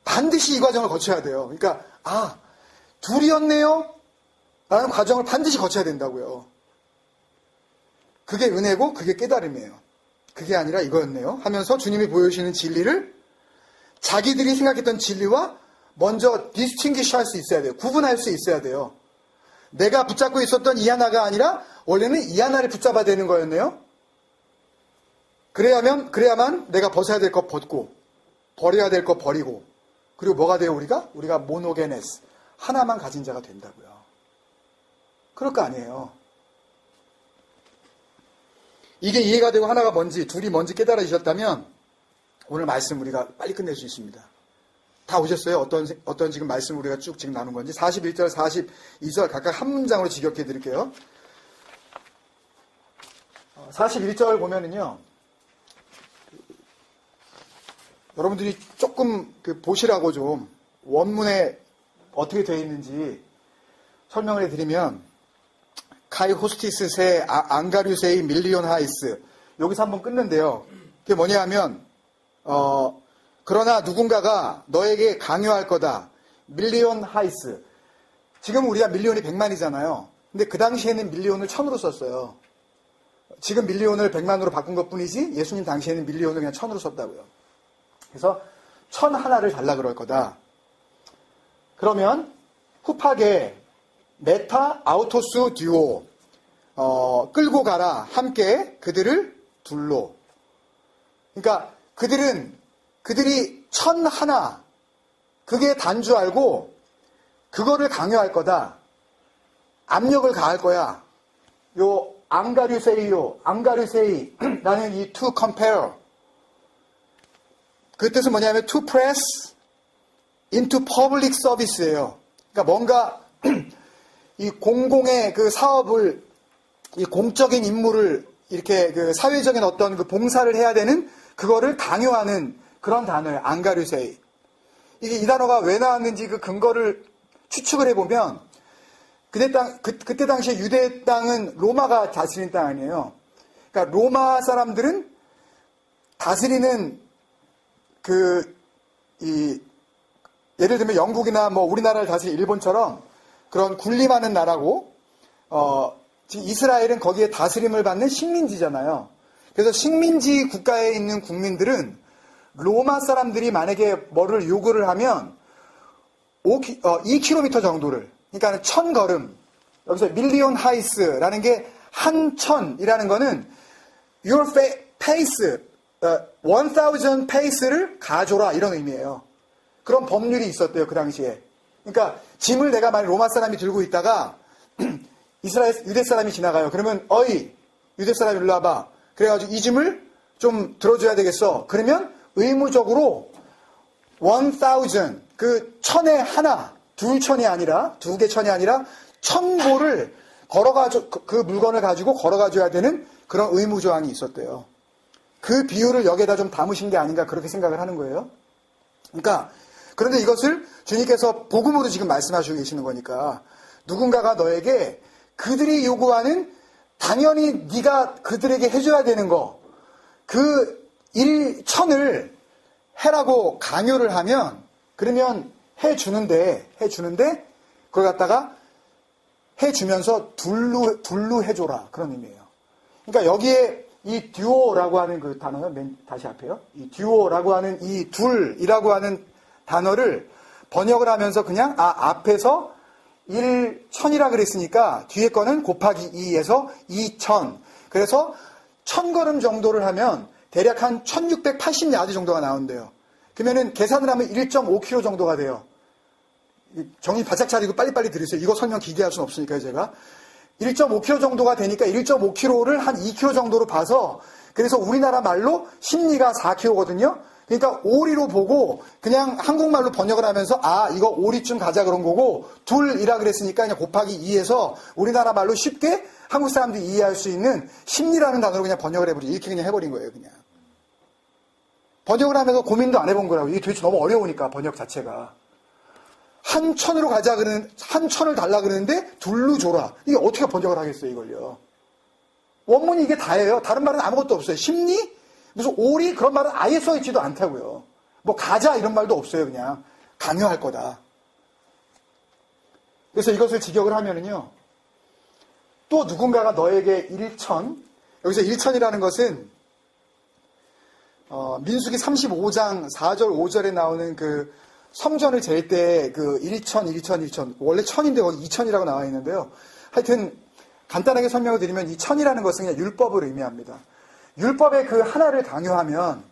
반드시 이 과정을 거쳐야 돼요. 그러니까 둘이었네요 라는 과정을 반드시 거쳐야 된다고요. 그게 은혜고 그게 깨달음이에요. 그게 아니라 이거였네요 하면서 주님이 보여주시는 진리를 자기들이 생각했던 진리와 먼저 디스팅기시 할 수 있어야 돼요. 구분할 수 있어야 돼요. 내가 붙잡고 있었던 이 하나가 아니라 원래는 이 하나를 붙잡아야 되는 거였네요. 그래야만 내가 벗어야 될 것 벗고 버려야 될 것 버리고, 그리고 뭐가 돼요? 우리가 모노게네스, 하나만 가진 자가 된다고요. 그럴 거 아니에요. 이게 이해가 되고 하나가 뭔지, 둘이 뭔지 깨달아지셨다면 오늘 말씀 우리가 빨리 끝낼 수 있습니다. 다 오셨어요? 어떤 지금 말씀 우리가 쭉 지금 나눈 건지. 41절, 42절 각각 한 문장으로 직역해 드릴게요. 41절 보면은요, 여러분들이 조금 보시라고 좀 원문에 어떻게 되어 있는지 설명을 해드리면, 카이 호스티스세 앙가류세이 밀리온 하이스, 여기서 한번 끊는데요. 그게 뭐냐 하면 그러나 누군가가 너에게 강요할 거다. 밀리온 하이스. 지금 우리가 밀리온이 100만이잖아요. 근데 그 당시에는 밀리온을 1000으로 썼어요. 지금 밀리온을 100만으로 바꾼 것 뿐이지 예수님 당시에는 밀리온을 그냥 1000으로 썼다고요. 그래서 1000 하나를 달라 그럴 거다. 그러면 흡하게 메타 아우토스 듀오 끌고 가라 함께 그들을 둘로. 그러니까 그들이 1000 하나 그게 단 줄 알고 그거를 강요할 거다. 압력을 가할 거야. 요 앙가류세이 라는 이 to compare 그 뜻은 뭐냐면 to press into public service예요. 그러니까 뭔가 이 공공의 그 사업을 이 공적인 임무를 이렇게 그 사회적인 어떤 그 봉사를 해야 되는 그거를 강요하는 그런 단어예요. 앙가류세이. 이게 이 단어가 왜 나왔는지 그 근거를 추측을 해보면 그때 당시에 유대 땅은 로마가 다스린 땅 아니에요. 그러니까 로마 사람들은 다스리는 예를 들면 영국이나 뭐 우리나라를 다스린 일본처럼 그런 군림하는 나라고, 이스라엘은 거기에 다스림을 받는 식민지잖아요. 그래서 식민지 국가에 있는 국민들은 로마 사람들이 만약에 뭐를 요구를 하면 2km 정도를, 그러니까 1000걸음, 여기서 밀리온 하이스라는 게 한 천이라는 거는 your pace, 1000 pace를 가줘라 이런 의미예요. 그런 법률이 있었대요, 그 당시에. 그러니까 짐을 내가 만약 로마 사람이 들고 있다가 유대 사람이 지나가요. 그러면 어이 유대 사람이 일로 와봐. 그래가지고 이 짐을 좀 들어줘야 되겠어. 그러면 의무적으로 1000, 그 천에 하나, 두 천이 아니라, 두 개 천이 아니라 1000보를 그 물건을 가지고 걸어가줘야 되는 그런 의무 조항이 있었대요. 그 비유를 여기에다 좀 담으신 게 아닌가 그렇게 생각을 하는 거예요. 그러니까 그런데 이것을 주님께서 복음으로 지금 말씀하시고 계시는 거니까 누군가가 너에게 그들이 요구하는 당연히 네가 그들에게 해줘야 되는 거, 그 1000을 해라고 강요를 하면 그러면 해주는데 그걸 갖다가 해주면서 둘로 해줘라 그런 의미예요. 그러니까 여기에 이 듀오라고 하는 그 단어는 다시 앞에요. 이 듀오라고 하는 이 둘이라고 하는 단어를 번역을 하면서 그냥 앞에서 1000이라 그랬으니까 뒤에 거는 곱하기 2에서 2000. 그래서 1000걸음 정도를 하면 대략 한 1680야드 정도가 나온대요. 그러면은 계산을 하면 1.5km 정도가 돼요. 정신 바짝 차리고 빨리빨리 들으세요. 이거 설명 기계할 수는 없으니까요, 제가. 1.5km 정도가 되니까 1.5km를 한 2km 정도로 봐서 그래서 우리나라 말로 심리가 4km거든요. 그러니까 오리로 보고 그냥 한국말로 번역을 하면서 이거 오리쯤 가자 그런 거고 둘이라 그랬으니까 그냥 곱하기 2에서 우리나라 말로 쉽게 한국 사람들이 이해할 수 있는 심리라는 단어로 그냥 번역을 해버리죠. 이렇게 그냥 해버린 거예요, 그냥. 번역을 하면서 고민도 안 해본 거라고. 이게 도대체 너무 어려우니까 번역 자체가. 한 천으로 가자 그러는, 한 천을 달라 그러는데 둘로 줘라. 이게 어떻게 번역을 하겠어요, 이걸요. 원문이 이게 다예요. 다른 말은 아무것도 없어요. 심리? 무슨 오리? 그런 말은 아예 써있지도 않다고요. 뭐 가자 이런 말도 없어요. 그냥 강요할 거다. 그래서 이것을 직역을 하면은요. 또 누군가가 너에게 1000, 여기서 1000이라는 것은 민수기 35장 4절 5절에 나오는 그 성전을 잴 때 그 1000 원래 1000인데 거기 2000이라고 나와 있는데요. 하여튼 간단하게 설명을 드리면 이 1000이라는 것은 그냥 율법을 의미합니다. 율법의 그 하나를 강요하면,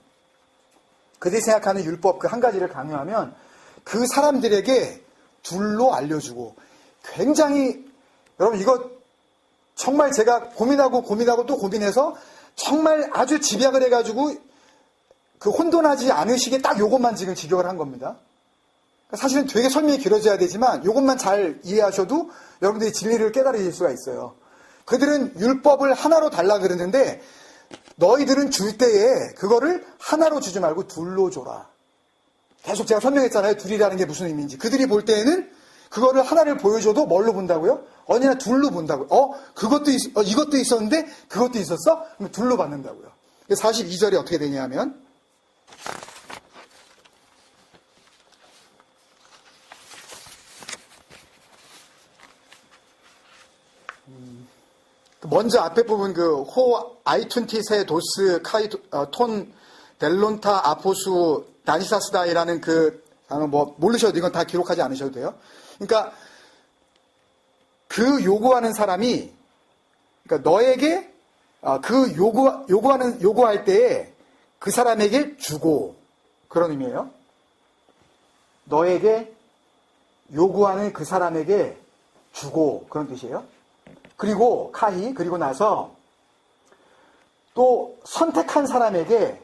그들이 생각하는 율법 그 한 가지를 강요하면 그 사람들에게 둘로 알려주고, 굉장히, 여러분 이거 정말 제가 고민하고 또 고민해서 정말 아주 집약을 해가지고 그 혼돈하지 않으시게 딱 요것만 지금 직역을 한 겁니다. 사실은 되게 설명이 길어져야 되지만 요것만 잘 이해하셔도 여러분들이 진리를 깨달으실 수가 있어요. 그들은 율법을 하나로 달라 그러는데 너희들은 줄 때에 그거를 하나로 주지 말고 둘로 줘라. 계속 제가 설명했잖아요. 둘이라는 게 무슨 의미인지. 그들이 볼 때에는 그거를 하나를 보여줘도 뭘로 본다고요? 언니나 둘로 본다고요. 이것도 있었는데 그것도 있었어? 그럼 둘로 받는다고요. 42절이 어떻게 되냐 하면 먼저 앞에 부분 호 아이툰티세 도스 카이 톤 델론타 아포수 다니사스다이라는 모르셔도 이건 다 기록하지 않으셔도 돼요. 그러니까 그 요구하는 사람이, 그러니까 너에게 요구할 때에 그 사람에게 주고, 그런 의미예요. 너에게 요구하는 그 사람에게 주고, 그런 뜻이에요. 그리고 그리고 나서 또 선택한 사람에게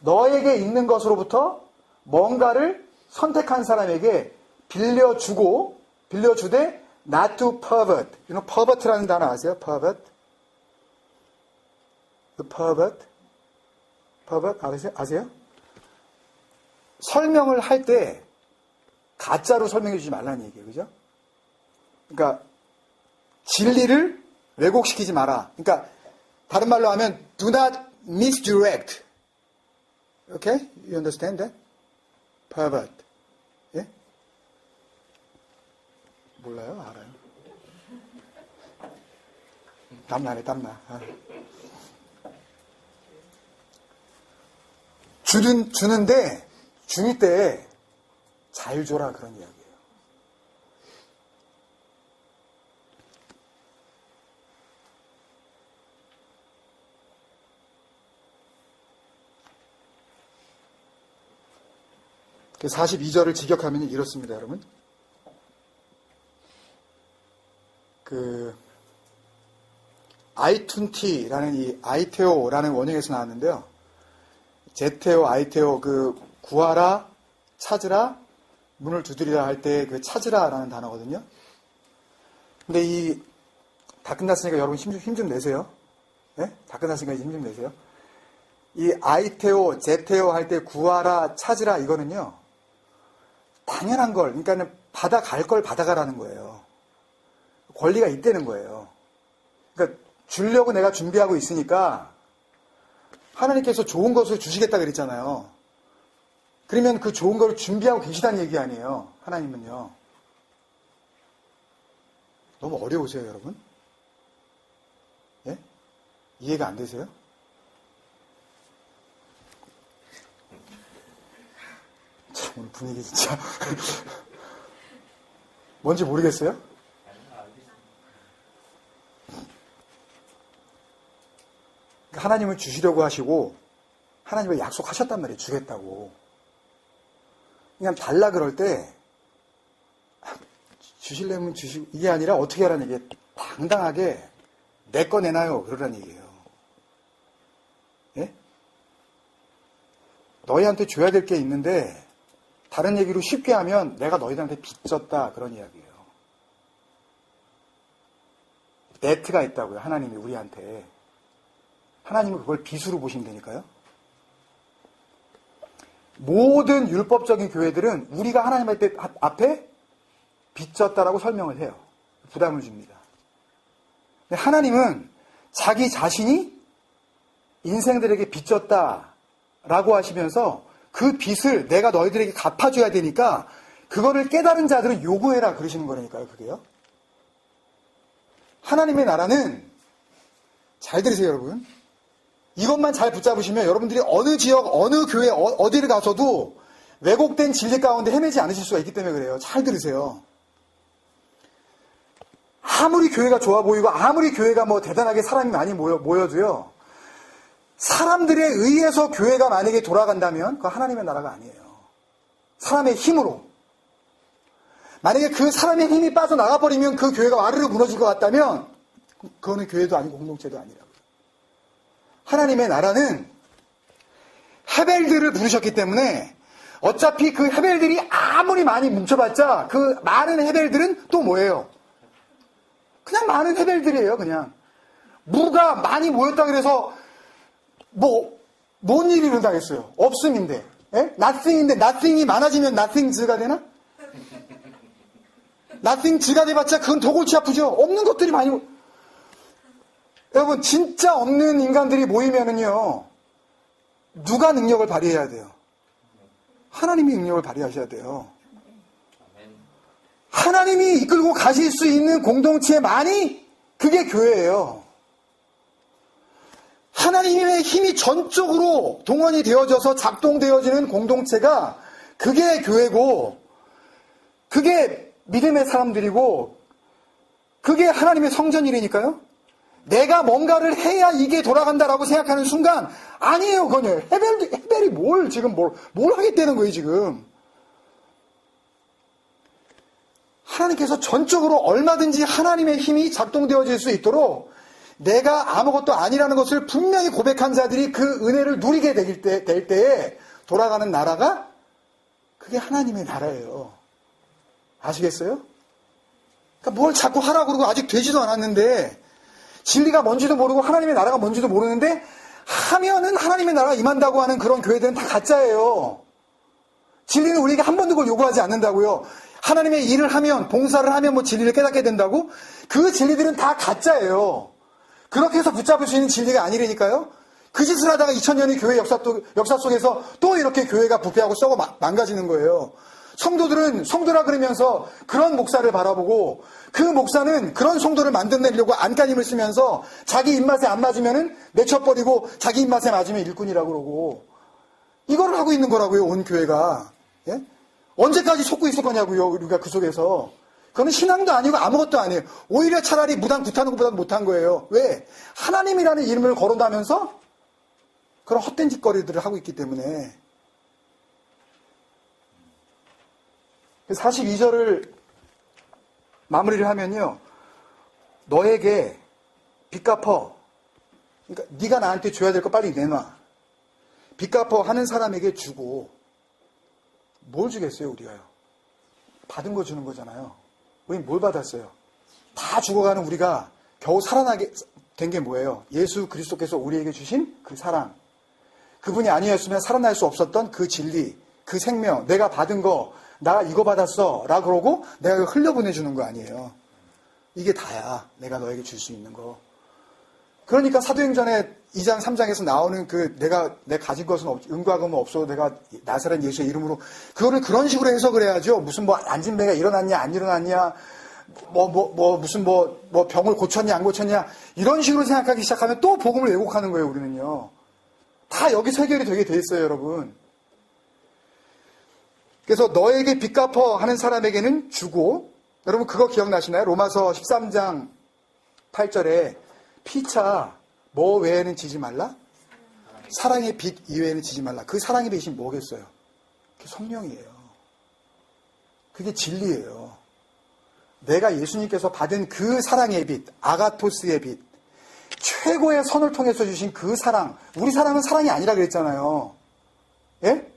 너에게 있는 것으로부터 뭔가를 선택한 사람에게 빌려주되 not to pervert. pervert라는 단어 아세요? pervert 아세요? 설명을 할 때 가짜로 설명해 주지 말라는 얘기예요. 그죠? 그러니까 진리를 왜곡시키지 마라. 그러니까 다른 말로 하면 do not misdirect. Okay? You understand that? pervert. 예? 몰라요? 알아요? 땀나네, 땀나. 주는데 줄 때 잘 줘라, 그런 이야기예요. 그 42절을 직역하면 이렇습니다, 여러분. 아이툰티라는 이 아이테오라는 원형에서 나왔는데요. 제테오, 아이테오, 구하라, 찾으라, 문을 두드리라 할 때 찾으라라는 단어거든요. 근데 다 끝났으니까 여러분 힘 좀 내세요. 네? 다 끝났으니까 힘 좀 내세요. 이 아이테오, 제테오 할 때 구하라, 찾으라 이거는요. 당연한 걸, 그러니까 받아갈 걸 받아가라는 거예요. 권리가 있다는 거예요. 그러니까 주려고 내가 준비하고 있으니까 하나님께서 좋은 것을 주시겠다 그랬잖아요. 그러면 그 좋은 걸 준비하고 계시다는 얘기 아니에요. 하나님은요. 너무 어려우세요, 여러분? 예? 이해가 안 되세요? 참, 오늘 분위기 진짜. 뭔지 모르겠어요? 하나님은 주시려고 하시고, 하나님은 약속하셨단 말이에요. 주겠다고. 그냥 달라 그럴 때, 주실려면 주시고, 이게 아니라 어떻게 하라는 얘기예요. 당당하게, 내 거 내놔요. 그러라는 얘기예요. 예? 너희한테 줘야 될 게 있는데, 다른 얘기로 쉽게 하면 내가 너희들한테 빚졌다. 그런 이야기예요. 데트가 있다고요. 하나님이 우리한테. 하나님은 그걸 빚으로 보시면 되니까요. 모든 율법적인 교회들은 우리가 하나님 앞에 빚졌다라고 설명을 해요. 부담을 줍니다. 근데 하나님은 자기 자신이 인생들에게 빚졌다라고 하시면서 그 빚을 내가 너희들에게 갚아줘야 되니까 그거를 깨달은 자들은 요구해라 그러시는 거라니까요. 그게요. 하나님의 나라는 잘 들으세요, 여러분. 이것만 잘 붙잡으시면 여러분들이 어느 지역, 어느 교회, 어디를 가서도 왜곡된 진리 가운데 헤매지 않으실 수가 있기 때문에 그래요. 잘 들으세요. 아무리 교회가 좋아 보이고 아무리 교회가 대단하게 사람이 많이 모여도요. 사람들에 의해서 교회가 만약에 돌아간다면 그건 하나님의 나라가 아니에요. 사람의 힘으로. 만약에 그 사람의 힘이 빠져나가버리면 그 교회가 와르르 무너질 것 같다면 그거는 교회도 아니고 공동체도 아니라고요. 하나님의 나라는 헤벨들을 부르셨기 때문에 어차피 그 헤벨들이 아무리 많이 뭉쳐봤자 그 많은 헤벨들은 또 뭐예요? 그냥 많은 헤벨들이에요. 그냥 무가 많이 모였다 그래서 뭔 일이 일어나겠어요? 없음인데. 예? nothing인데 nothing이 많아지면 nothing즈가 되나? nothing즈가 돼봤자 그건 더 골치 아프죠? 없는 것들이 많이 여러분 진짜 없는 인간들이 모이면은요 누가 능력을 발휘해야 돼요? 하나님이 능력을 발휘하셔야 돼요. 하나님이 이끌고 가실 수 있는 공동체만이 그게 교회예요. 하나님의 힘이 전적으로 동원이 되어져서 작동되어지는 공동체가 그게 교회고, 그게 믿음의 사람들이고, 그게 하나님의 성전이라니까요. 내가 뭔가를 해야 이게 돌아간다라고 생각하는 순간 아니에요. 그거는 헤벨이 뭘 하겠다는 거예요 지금. 하나님께서 전적으로 얼마든지 하나님의 힘이 작동되어질 수 있도록 내가 아무것도 아니라는 것을 분명히 고백한 자들이 그 은혜를 누리게 될 때에 돌아가는 나라가 그게 하나님의 나라예요. 아시겠어요? 그러니까 뭘 자꾸 하라고 그러고 아직 되지도 않았는데, 진리가 뭔지도 모르고 하나님의 나라가 뭔지도 모르는데 하면은 하나님의 나라가 임한다고 하는 그런 교회들은 다 가짜예요. 진리는 우리에게 한 번도 그걸 요구하지 않는다고요. 하나님의 일을 하면, 봉사를 하면 뭐 진리를 깨닫게 된다고? 그 진리들은 다 가짜예요. 그렇게 해서 붙잡을 수 있는 진리가 아니라니까요. 그 짓을 하다가 2000년의 교회 역사 속에서 또 이렇게 교회가 부패하고 썩어 망가지는 거예요. 성도들은 성도라 그러면서 그런 목사를 바라보고, 그 목사는 그런 성도를 만들어내려고 안간힘을 쓰면서 자기 입맛에 안 맞으면은 내쳐버리고 자기 입맛에 맞으면 일꾼이라고 그러고, 이거를 하고 있는 거라고요. 온 교회가. 예? 언제까지 속고 있을 거냐고요. 우리가 그 속에서. 그거는 신앙도 아니고 아무것도 아니에요. 오히려 차라리 무당 굿하는 것보다 못한 거예요. 왜? 하나님이라는 이름을 거론하면서 그런 헛된 짓거리들을 하고 있기 때문에. 42절을 마무리를 하면요, 너에게 빚 갚어, 그러니까 네가 나한테 줘야 될 거 빨리 내놔. 빚 갚어 하는 사람에게 주고. 뭘 주겠어요 우리가요? 받은 거 주는 거잖아요. 우리 뭘 받았어요? 다 죽어가는 우리가 겨우 살아나게 된 게 뭐예요? 예수 그리스도께서 우리에게 주신 그 사랑, 그분이 아니었으면 살아날 수 없었던 그 진리, 그 생명, 내가 받은 거, 나 이거 받았어 라 그러고 내가 흘려보내주는 거 아니에요. 이게 다야 내가 너에게 줄 수 있는 거. 그러니까 사도행전에 2장 3장에서 나오는 그 내가 가진 것은 은과 금은 없어도 내가 나사렛 예수의 이름으로, 그거를 그런 식으로 해석을 해야죠. 무슨 뭐 앉은 배가 일어났냐 안 일어났냐, 무슨 병을 고쳤냐 안 고쳤냐, 이런 식으로 생각하기 시작하면 또 복음을 왜곡하는 거예요. 우리는요. 다 여기서 해결이 되게 돼 있어요, 여러분. 그래서 너에게 빚 갚어 하는 사람에게는 주고, 여러분 그거 기억나시나요? 로마서 13장 8절에 피차 뭐 외에는 지지 말라? 사랑의 빚 이외에는 지지 말라. 그 사랑의 빚이 뭐겠어요? 그게 성령이에요. 그게 진리예요. 내가 예수님께서 받은 그 사랑의 빚, 아가토스의 빚, 최고의 선을 통해서 주신 그 사랑, 우리 사랑은 사랑이 아니라 그랬잖아요. 예?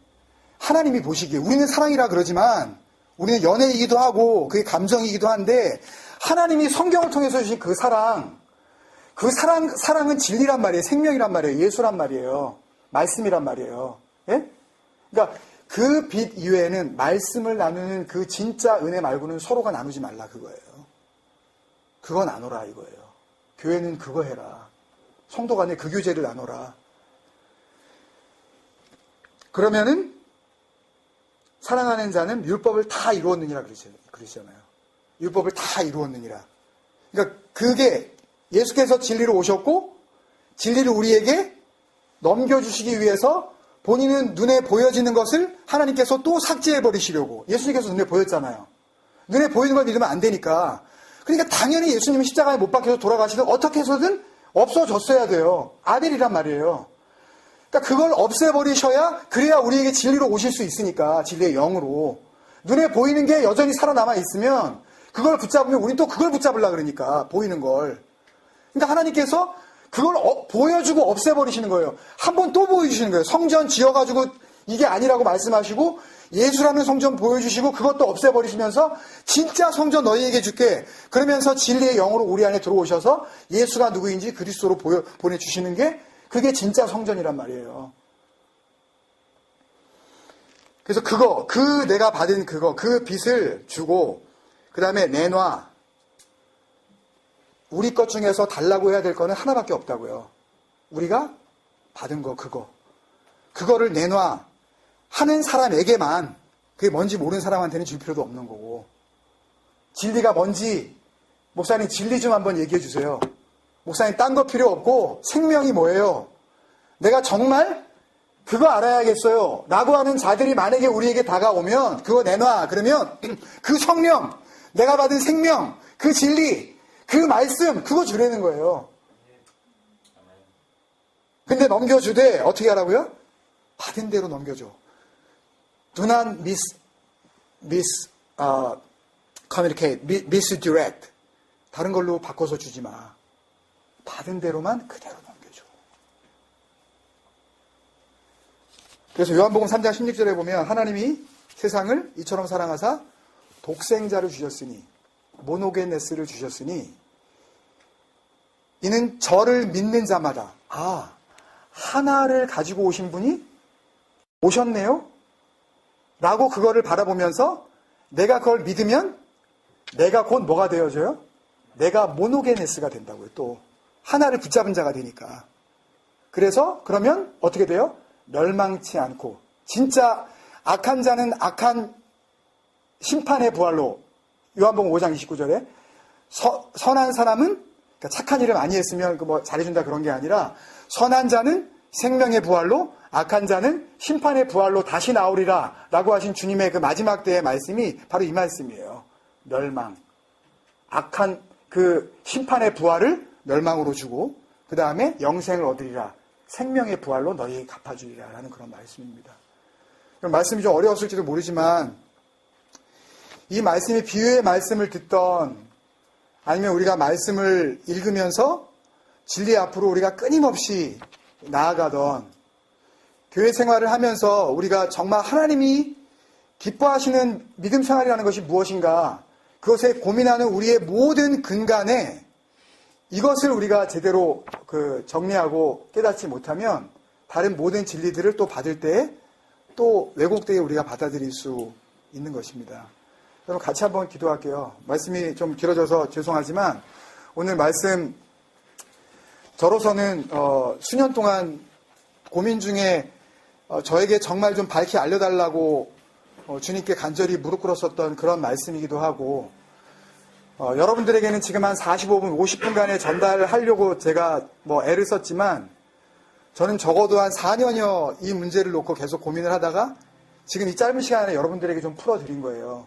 하나님이 보시기에 우리는 사랑이라 그러지만 우리는 연애이기도 하고 그게 감정이기도 한데, 하나님이 성경을 통해서 주신 그 사랑은 진리란 말이에요. 생명이란 말이에요. 예수란 말이에요. 말씀이란 말이에요. 예? 그러니까 그 빛 이외에는 말씀을 나누는 그 진짜 은혜 말고는 서로가 나누지 말라 그거예요. 그거 나눠라 이거예요. 교회는 그거 해라. 성도 간에 그 교제를 나눠라. 그러면은 사랑하는 자는 율법을 다 이루었느니라 그러시잖아요. 율법을 다 이루었느니라. 그러니까 그게 예수께서 진리로 오셨고 진리를 우리에게 넘겨주시기 위해서 본인은 눈에 보여지는 것을 하나님께서 또 삭제해버리시려고, 예수님께서 눈에 보였잖아요. 눈에 보이는 걸 믿으면 안 되니까. 그러니까 당연히 예수님이 십자가에 못 박혀서 돌아가시든 어떻게 해서든 없어졌어야 돼요. 아벨이란 말이에요. 그러니까 그걸 없애버리셔야, 그래야 우리에게 진리로 오실 수 있으니까, 진리의 영으로. 눈에 보이는 게 여전히 살아남아 있으면 그걸 붙잡으면 우린 또 그걸 붙잡으려고 그러니까, 보이는 걸. 그러니까 하나님께서 그걸 보여주고 없애버리시는 거예요. 한 번 또 보여주시는 거예요. 성전 지어가지고 이게 아니라고 말씀하시고 예수라는 성전 보여주시고 그것도 없애버리시면서 진짜 성전 너희에게 줄게. 그러면서 진리의 영으로 우리 안에 들어오셔서 예수가 누구인지 그리스도로 보내주시는 게, 그게 진짜 성전이란 말이에요. 그래서 내가 받은 그 빚을 주고, 그 다음에 내놔. 우리 것 중에서 달라고 해야 될 거는 하나밖에 없다고요. 우리가 받은 거, 그거를 내놔 하는 사람에게만, 그게 뭔지 모르는 사람한테는 줄 필요도 없는 거고, 진리가 뭔지 목사님 진리 좀 한번 얘기해 주세요. 목사님 딴 거 필요 없고 생명이 뭐예요? 내가 정말 그거 알아야겠어요. 라고 하는 자들이 만약에 우리에게 다가오면 그거 내놔. 그러면 그 성령, 내가 받은 생명, 그 진리, 그 말씀, 그거 주려는 거예요. 근데 넘겨주되 어떻게 하라고요? 받은 대로 넘겨줘. Do not communicate, misdirect. 다른 걸로 바꿔서 주지 마. 받은 대로만 그대로 넘겨줘. 그래서 요한복음 3장 16절에 보면 하나님이 세상을 이처럼 사랑하사 독생자를 주셨으니, 모노게네스를 주셨으니, 이는 저를 믿는 자마다, 하나를 가지고 오신 분이 오셨네요? 라고 그거를 바라보면서 내가 그걸 믿으면 내가 곧 뭐가 되어져요? 내가 모노게네스가 된다고요. 또 하나를 붙잡은 자가 되니까. 그래서 그러면 어떻게 돼요? 멸망치 않고 진짜 악한 자는 악한 심판의 부활로 요한복음 5장 29절에 선한 사람은 그러니까 착한 일을 많이 했으면 뭐 잘해준다 그런 게 아니라 선한 자는 생명의 부활로 악한 자는 심판의 부활로 다시 나오리라 라고 하신 주님의 그 마지막 때의 말씀이 바로 이 말씀이에요. 멸망. 악한 그 심판의 부활을 멸망으로 주고 그 다음에 영생을 얻으리라. 생명의 부활로 너희에게 갚아주리라 라는 그런 말씀입니다. 말씀이 좀 어려웠을지도 모르지만 이 말씀이 비유의 말씀을 듣던 아니면 우리가 말씀을 읽으면서 진리 앞으로 우리가 끊임없이 나아가던 교회 생활을 하면서 우리가 정말 하나님이 기뻐하시는 믿음 생활이라는 것이 무엇인가 그것에 고민하는 우리의 모든 근간에 이것을 우리가 제대로 정리하고 깨닫지 못하면 다른 모든 진리들을 또 받을 때 또 왜곡되게 우리가 받아들일 수 있는 것입니다. 여러분 같이 한번 기도할게요. 말씀이 좀 길어져서 죄송하지만 오늘 말씀 저로서는 수년 동안 고민 중에 저에게 정말 좀 밝히 알려달라고 주님께 간절히 무릎 꿇었었던 그런 말씀이기도 하고 여러분들에게는 지금 한 45분, 50분간의 전달을 하려고 제가 애를 썼지만 저는 적어도 한 4년여 이 문제를 놓고 계속 고민을 하다가 지금 이 짧은 시간에 여러분들에게 좀 풀어드린 거예요.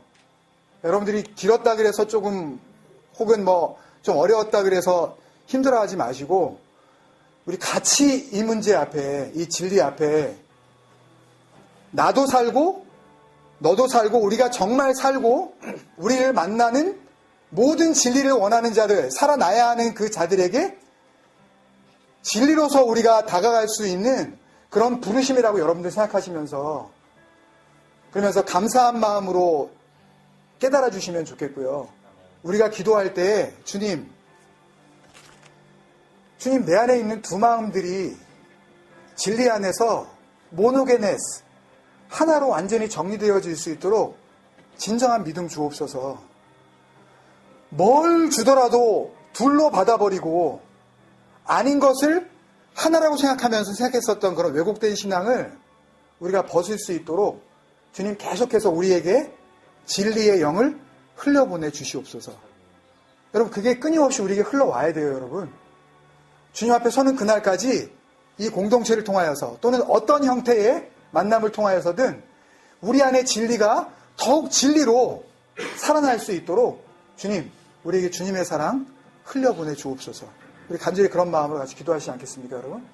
여러분들이 길었다 그래서 조금 혹은 좀 어려웠다 그래서 힘들어하지 마시고 우리 같이 이 문제 앞에 이 진리 앞에 나도 살고 너도 살고 우리가 정말 살고 우리를 만나는 모든 진리를 원하는 자들 살아나야 하는 그 자들에게 진리로서 우리가 다가갈 수 있는 그런 부르심이라고 여러분들 생각하시면서 그러면서 감사한 마음으로 깨달아 주시면 좋겠고요. 우리가 기도할 때 주님 내 안에 있는 두 마음들이 진리 안에서 모노게네스 하나로 완전히 정리되어질 수 있도록 진정한 믿음 주옵소서. 뭘 주더라도 둘로 받아버리고 아닌 것을 하나라고 생각하면서 생각했었던 그런 왜곡된 신앙을 우리가 벗을 수 있도록 주님 계속해서 우리에게 진리의 영을 흘려보내 주시옵소서. 여러분 그게 끊임없이 우리에게 흘러와야 돼요. 여러분 주님 앞에 서는 그날까지 이 공동체를 통하여서 또는 어떤 형태의 만남을 통하여서든 우리 안에 진리가 더욱 진리로 살아날 수 있도록 주님 우리에게 주님의 사랑 흘려보내 주옵소서. 우리 간절히 그런 마음으로 같이 기도하시지 않겠습니까 여러분?